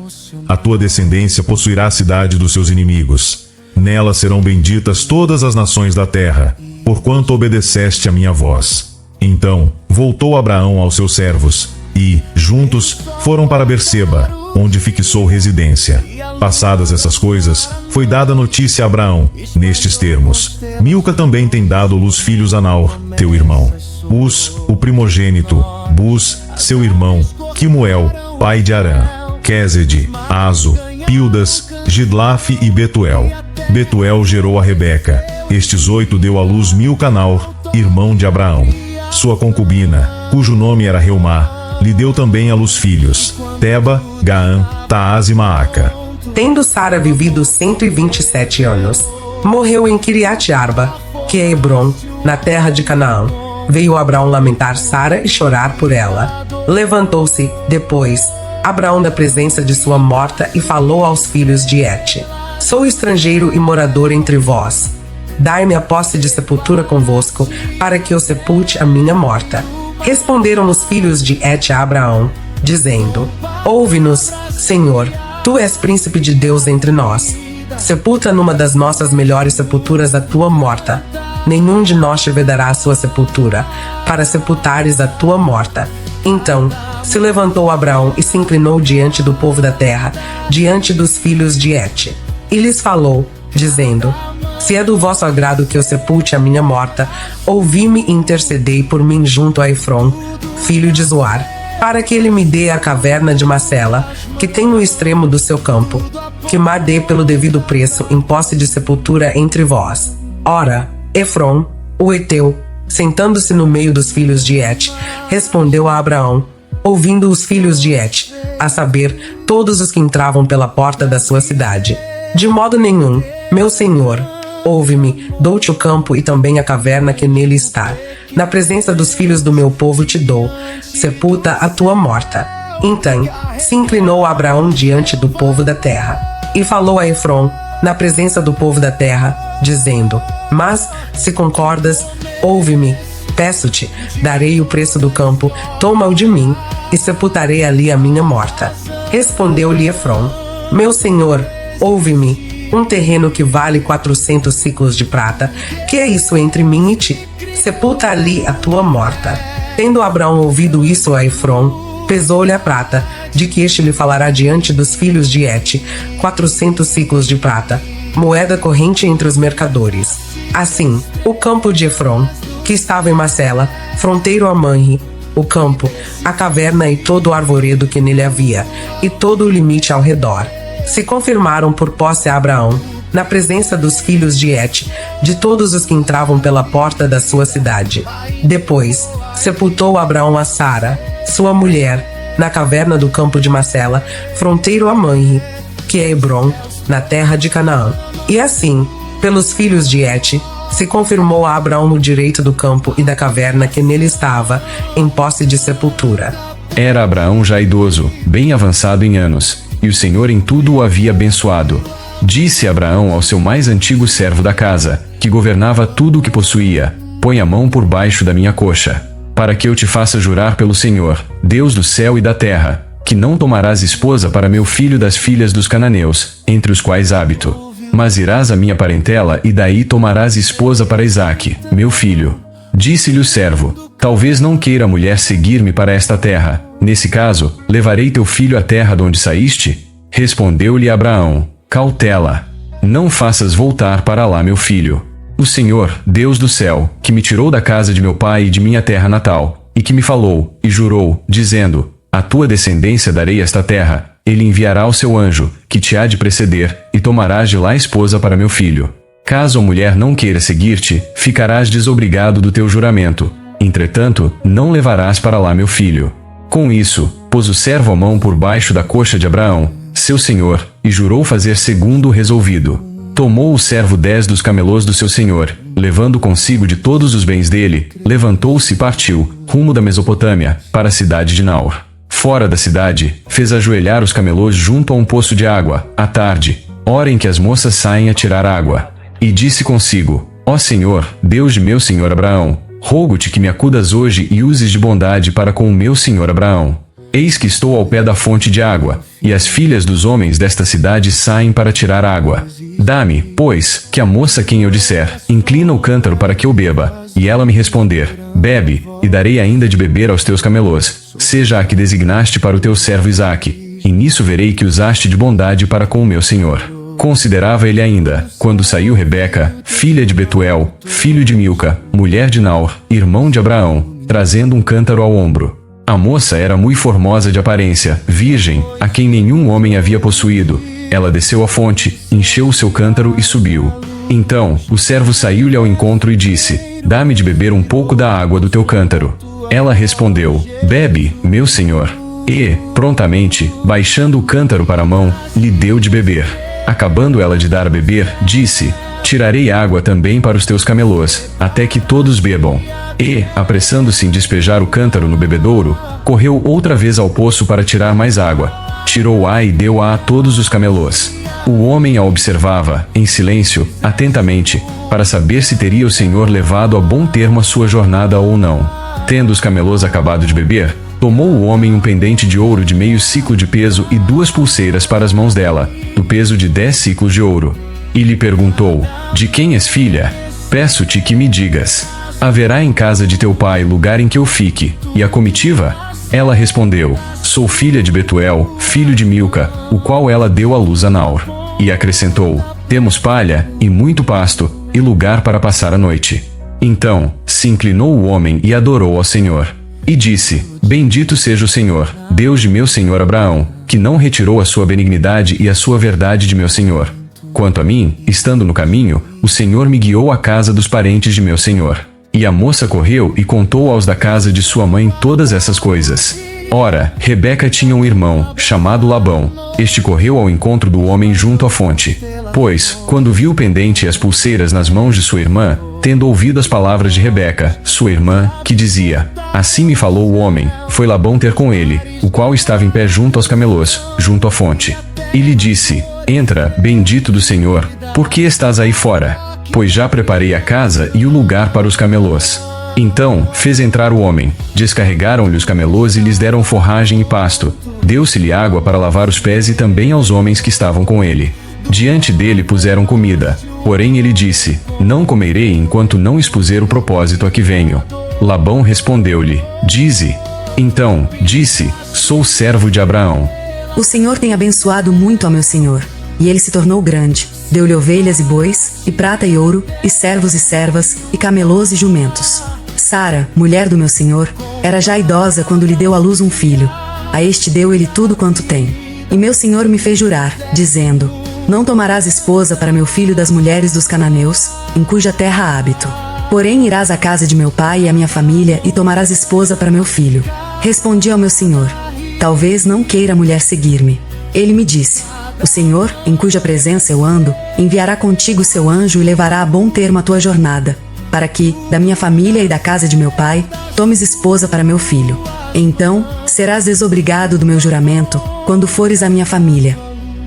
A tua descendência possuirá a cidade dos seus inimigos. Nela serão benditas todas as nações da terra, porquanto obedeceste a minha voz. Então, voltou Abraão aos seus servos, e, juntos, foram para Berseba, onde fixou residência. Passadas essas coisas, foi dada notícia a Abraão, nestes termos: Milca também tem dado luz filhos a Naor, teu irmão. Uz, o primogênito, Buz, seu irmão, Quimuel, pai de Arã, Quésede, Azo, Pildas, Gidlaf e Betuel. Betuel gerou a Rebeca. Estes 8 deu à luz Milca a Naor, irmão de Abraão. Sua concubina, cujo nome era Reumá, lhe deu também à luz filhos: Teba, Gaã, Taás e Maaca. Tendo Sara vivido 127 anos, morreu em Kiriat Arba, que é Hebron, na terra de Canaã. Veio Abraão lamentar Sara e chorar por ela. Levantou-se, depois, Abraão da presença de sua morta e falou aos filhos de Et: Sou estrangeiro e morador entre vós. Dai-me a posse de sepultura convosco, para que eu sepulte a minha morta. Responderam os filhos de Et a Abraão, dizendo: Ouve-nos, Senhor, tu és príncipe de Deus entre nós. Sepulta numa das nossas melhores sepulturas a tua morta. Nenhum de nós te vedará a sua sepultura, para sepultares a tua morta. Então se levantou Abraão e se inclinou diante do povo da terra, diante dos filhos de Et. E lhes falou, dizendo: Se é do vosso agrado que eu sepulte a minha morta, ouvi-me e intercedei por mim junto a Efron, filho de Zoar, para que ele me dê a caverna de Macela, que tem no extremo do seu campo, que me dê pelo devido preço em posse de sepultura entre vós. Ora, Efron, o Eteu, sentando-se no meio dos filhos de Et, respondeu a Abraão, ouvindo os filhos de Et, a saber, todos os que entravam pela porta da sua cidade: De modo nenhum, meu senhor, ouve-me, dou-te o campo e também a caverna que nele está. Na presença dos filhos do meu povo te dou, sepulta a tua morta. Então se inclinou Abraão diante do povo da terra, e falou a Efron, na presença do povo da terra, dizendo: Mas, se concordas, ouve-me, peço-te, darei o preço do campo, toma-o de mim, e sepultarei ali a minha morta. Respondeu-lhe Efron: Meu senhor, ouve-me, um terreno que vale 400 ciclos de prata, que é isso entre mim e ti? Sepulta ali a tua morta. Tendo Abraão ouvido isso a Efron, pesou-lhe a prata, de que este lhe falará diante dos filhos de Et, 400 ciclos de prata, moeda corrente entre os mercadores. Assim, o campo de Efron, que estava em Macela, fronteiro a Manre, o campo, a caverna e todo o arvoredo que nele havia, e todo o limite ao redor, se confirmaram por posse a Abraão, na presença dos filhos de Et, de todos os que entravam pela porta da sua cidade. Depois, sepultou Abraão a Sara, sua mulher, na caverna do campo de Macela, fronteiro a Manre, que é Hebron, na terra de Canaã. E assim, pelos filhos de Et, se confirmou a Abraão o direito do campo e da caverna que nele estava, em posse de sepultura. Era Abraão já idoso, bem avançado em anos, e o Senhor em tudo o havia abençoado. Disse Abraão ao seu mais antigo servo da casa, que governava tudo o que possuía: Põe a mão por baixo da minha coxa, para que eu te faça jurar pelo Senhor, Deus do céu e da terra, que não tomarás esposa para meu filho das filhas dos cananeus, entre os quais habito, mas irás à minha parentela e daí tomarás esposa para Isaque, meu filho. Disse-lhe o servo: Talvez não queira a mulher seguir-me para esta terra. Nesse caso, levarei teu filho à terra de onde saíste? Respondeu-lhe Abraão: Cautela, não faças voltar para lá meu filho. O Senhor, Deus do céu, que me tirou da casa de meu pai e de minha terra natal, e que me falou, e jurou, dizendo: A tua descendência darei esta terra, ele enviará o seu anjo, que te há de preceder, e tomarás de lá esposa para meu filho. Caso a mulher não queira seguir-te, ficarás desobrigado do teu juramento. Entretanto, não levarás para lá meu filho. Com isso, pôs o servo a mão por baixo da coxa de Abraão, seu senhor, e jurou fazer segundo o resolvido. Tomou o servo 10 dos camelôs do seu senhor, levando consigo de todos os bens dele, levantou-se e partiu, rumo da Mesopotâmia, para a cidade de Naor. Fora da cidade, fez ajoelhar os camelôs junto a um poço de água, à tarde, hora em que as moças saem a tirar água. E disse consigo: Ó Senhor, Deus de meu senhor Abraão, rogo-te que me acudas hoje e uses de bondade para com o meu senhor Abraão. Eis que estou ao pé da fonte de água, e as filhas dos homens desta cidade saem para tirar água. Dá-me, pois, que a moça a quem eu disser: Inclina o cântaro para que eu beba, e ela me responder: Bebe, e darei ainda de beber aos teus camelôs, seja a que designaste para o teu servo Isaque. e nisso verei que usaste de bondade para com o meu senhor. Considerava ele ainda, quando saiu Rebeca, filha de Betuel, filho de Milca, mulher de Naor, irmão de Abraão, trazendo um cântaro ao ombro. A moça era muito formosa de aparência, virgem, a quem nenhum homem havia possuído. Ela desceu à fonte, encheu o seu cântaro e subiu. Então, o servo saiu-lhe ao encontro e disse: Dá-me de beber um pouco da água do teu cântaro. Ela respondeu: Bebe, meu senhor. E, prontamente, baixando o cântaro para a mão, lhe deu de beber. Acabando ela de dar a beber, disse: Tirarei água também para os teus camelôs, até que todos bebam. E, apressando-se em despejar o cântaro no bebedouro, correu outra vez ao poço para tirar mais água. Tirou-a e deu-a a todos os camelôs. O homem a observava, em silêncio, atentamente, para saber se teria o Senhor levado a bom termo a sua jornada ou não. Tendo os camelôs acabado de beber, tomou o homem um pendente de ouro de meio siclo de peso e 2 pulseiras para as mãos dela, do peso de 10 siclos de ouro. E lhe perguntou: De quem és filha? Peço-te que me digas. Haverá em casa de teu pai lugar em que eu fique, e a comitiva? Ela respondeu: Sou filha de Betuel, filho de Milca, o qual ela deu à luz a Naor. E acrescentou: Temos palha, e muito pasto, e lugar para passar a noite. Então, se inclinou o homem e adorou ao Senhor. E disse: Bendito seja o Senhor, Deus de meu senhor Abraão, que não retirou a sua benignidade e a sua verdade de meu senhor. Quanto a mim, estando no caminho, o Senhor me guiou à casa dos parentes de meu senhor. E a moça correu e contou aos da casa de sua mãe todas essas coisas. Ora, Rebeca tinha um irmão, chamado Labão. Este correu ao encontro do homem junto à fonte. Pois, quando viu o pendente e as pulseiras nas mãos de sua irmã, tendo ouvido as palavras de Rebeca, sua irmã, que dizia: Assim me falou o homem, foi Labão ter com ele, o qual estava em pé junto aos camelôs, junto à fonte. E lhe disse: Entra, bendito do Senhor, por que estás aí fora? Pois já preparei a casa e o lugar para os camelôs. Então, fez entrar o homem, descarregaram-lhe os camelôs e lhes deram forragem e pasto. Deu-se-lhe água para lavar os pés e também aos homens que estavam com ele. Diante dele puseram comida. Porém ele disse: Não comerei enquanto não expuser o propósito a que venho. Labão respondeu-lhe: Dize. Então, disse: Sou servo de Abraão. O Senhor tem abençoado muito ao meu senhor, e ele se tornou grande. Deu-lhe ovelhas e bois, e prata e ouro, e servos e servas, e camelôs e jumentos. Sara, mulher do meu senhor, era já idosa quando lhe deu à luz um filho. A este deu ele tudo quanto tem. E meu senhor me fez jurar, dizendo: Não tomarás esposa para meu filho das mulheres dos cananeus, em cuja terra há hábito. Porém irás à casa de meu pai e à minha família e tomarás esposa para meu filho. Respondi ao meu senhor: Talvez não queira a mulher seguir-me. Ele me disse: O Senhor, em cuja presença eu ando, enviará contigo seu anjo e levará a bom termo a tua jornada, para que, da minha família e da casa de meu pai, tomes esposa para meu filho. Então, serás desobrigado do meu juramento, quando fores à minha família.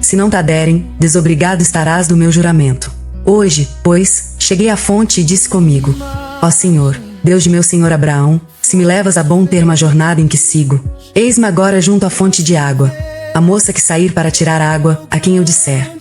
Se não te derem, desobrigado estarás do meu juramento. Hoje, pois, cheguei à fonte e disse comigo: Ó Senhor, Deus de meu senhor Abraão, se me levas a bom termo a jornada em que sigo, eis-me agora junto à fonte de água. A moça que sair para tirar água, a quem eu disser: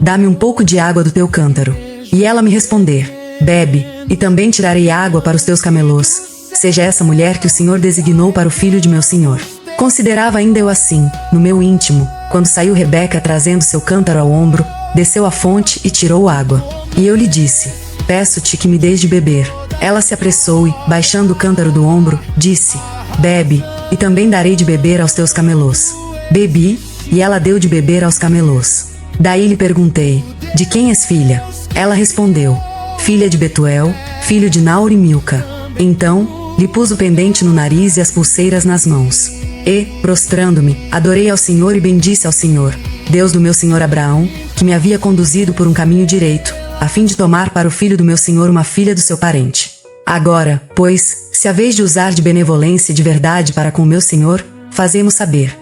Dá-me um pouco de água do teu cântaro. E ela me responder: Bebe, e também tirarei água para os teus camelôs. Seja essa mulher que o Senhor designou para o filho de meu senhor. Considerava ainda eu assim, no meu íntimo, quando saiu Rebeca trazendo seu cântaro ao ombro, desceu à fonte e tirou água. E eu lhe disse: Peço-te que me deis de beber. Ela se apressou e, baixando o cântaro do ombro, disse: Bebe, e também darei de beber aos teus camelôs. Bebi, e ela deu de beber aos camelôs. Daí lhe perguntei: De quem és filha? Ela respondeu: Filha de Betuel, filho de Naor e Milca. Então, lhe pus o pendente no nariz e as pulseiras nas mãos. E, prostrando-me, adorei ao Senhor e bendisse ao Senhor, Deus do meu senhor Abraão, que me havia conduzido por um caminho direito, a fim de tomar para o filho do meu senhor uma filha do seu parente. Agora, pois, se haveis de usar de benevolência e de verdade para com o meu senhor, fazei-mo saber.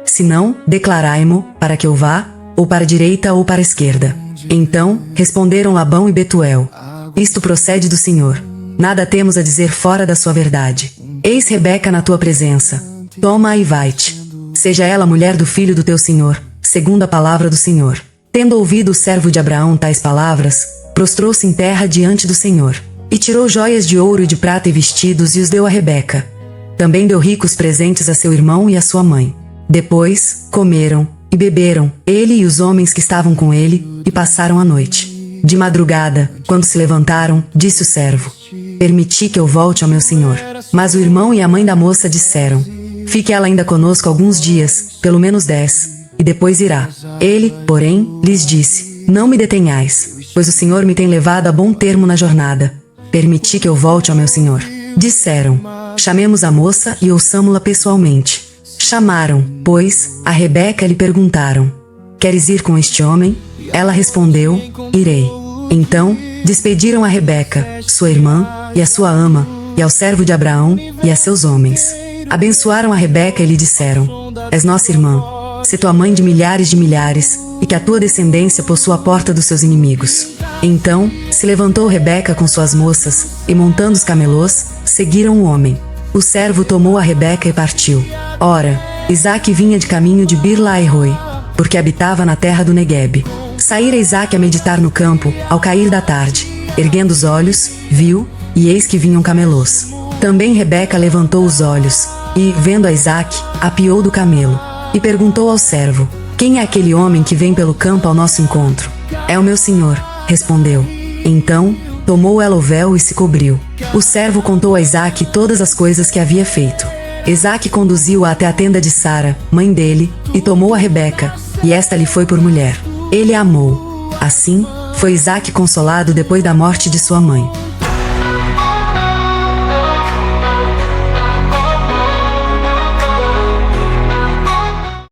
Se não, declarai-mo, para que eu vá, ou para a direita ou para a esquerda. Então, responderam Labão e Betuel: Isto procede do Senhor. Nada temos a dizer fora da sua verdade. Eis Rebeca na tua presença. Toma-a e vai-te. Seja ela mulher do filho do teu senhor, segundo a palavra do Senhor. Tendo ouvido o servo de Abraão tais palavras, prostrou-se em terra diante do Senhor. E tirou joias de ouro e de prata e vestidos e os deu a Rebeca. Também deu ricos presentes a seu irmão e a sua mãe. Depois, comeram e beberam, ele e os homens que estavam com ele, e passaram a noite. De madrugada, quando se levantaram, disse o servo: permiti que eu volte ao meu senhor. Mas o irmão e a mãe da moça disseram: fique ela ainda conosco alguns dias, pelo menos 10, e depois irá. Ele, porém, lhes disse: não me detenhais, pois o Senhor me tem levado a bom termo na jornada. Permiti que eu volte ao meu senhor. Disseram: chamemos a moça e ouçamo-la pessoalmente. Chamaram, pois, a Rebeca e lhe perguntaram: queres ir com este homem? Ela respondeu: irei. Então, despediram a Rebeca, sua irmã, e a sua ama, e ao servo de Abraão, e a seus homens. Abençoaram a Rebeca e lhe disseram: és nossa irmã, se tua mãe de milhares, e que a tua descendência possua a porta dos seus inimigos. Então, se levantou Rebeca com suas moças, e montando os camelôs, seguiram o homem. O servo tomou a Rebeca e partiu. Ora, Isaque vinha de caminho de Bir-Lahai-Roi, porque habitava na terra do Neguebe. Saíra Isaque a meditar no campo, ao cair da tarde. Erguendo os olhos, viu, e eis que vinham camelôs. Também Rebeca levantou os olhos, e, vendo a Isaque, apiou do camelo. E perguntou ao servo: quem é aquele homem que vem pelo campo ao nosso encontro? É o meu senhor, respondeu. Então, tomou ela o véu e se cobriu. O servo contou a Isaque todas as coisas que havia feito. Isaque conduziu-a até a tenda de Sara, mãe dele, e tomou a Rebeca, e esta lhe foi por mulher. Ele a amou. Assim, foi Isaque consolado depois da morte de sua mãe.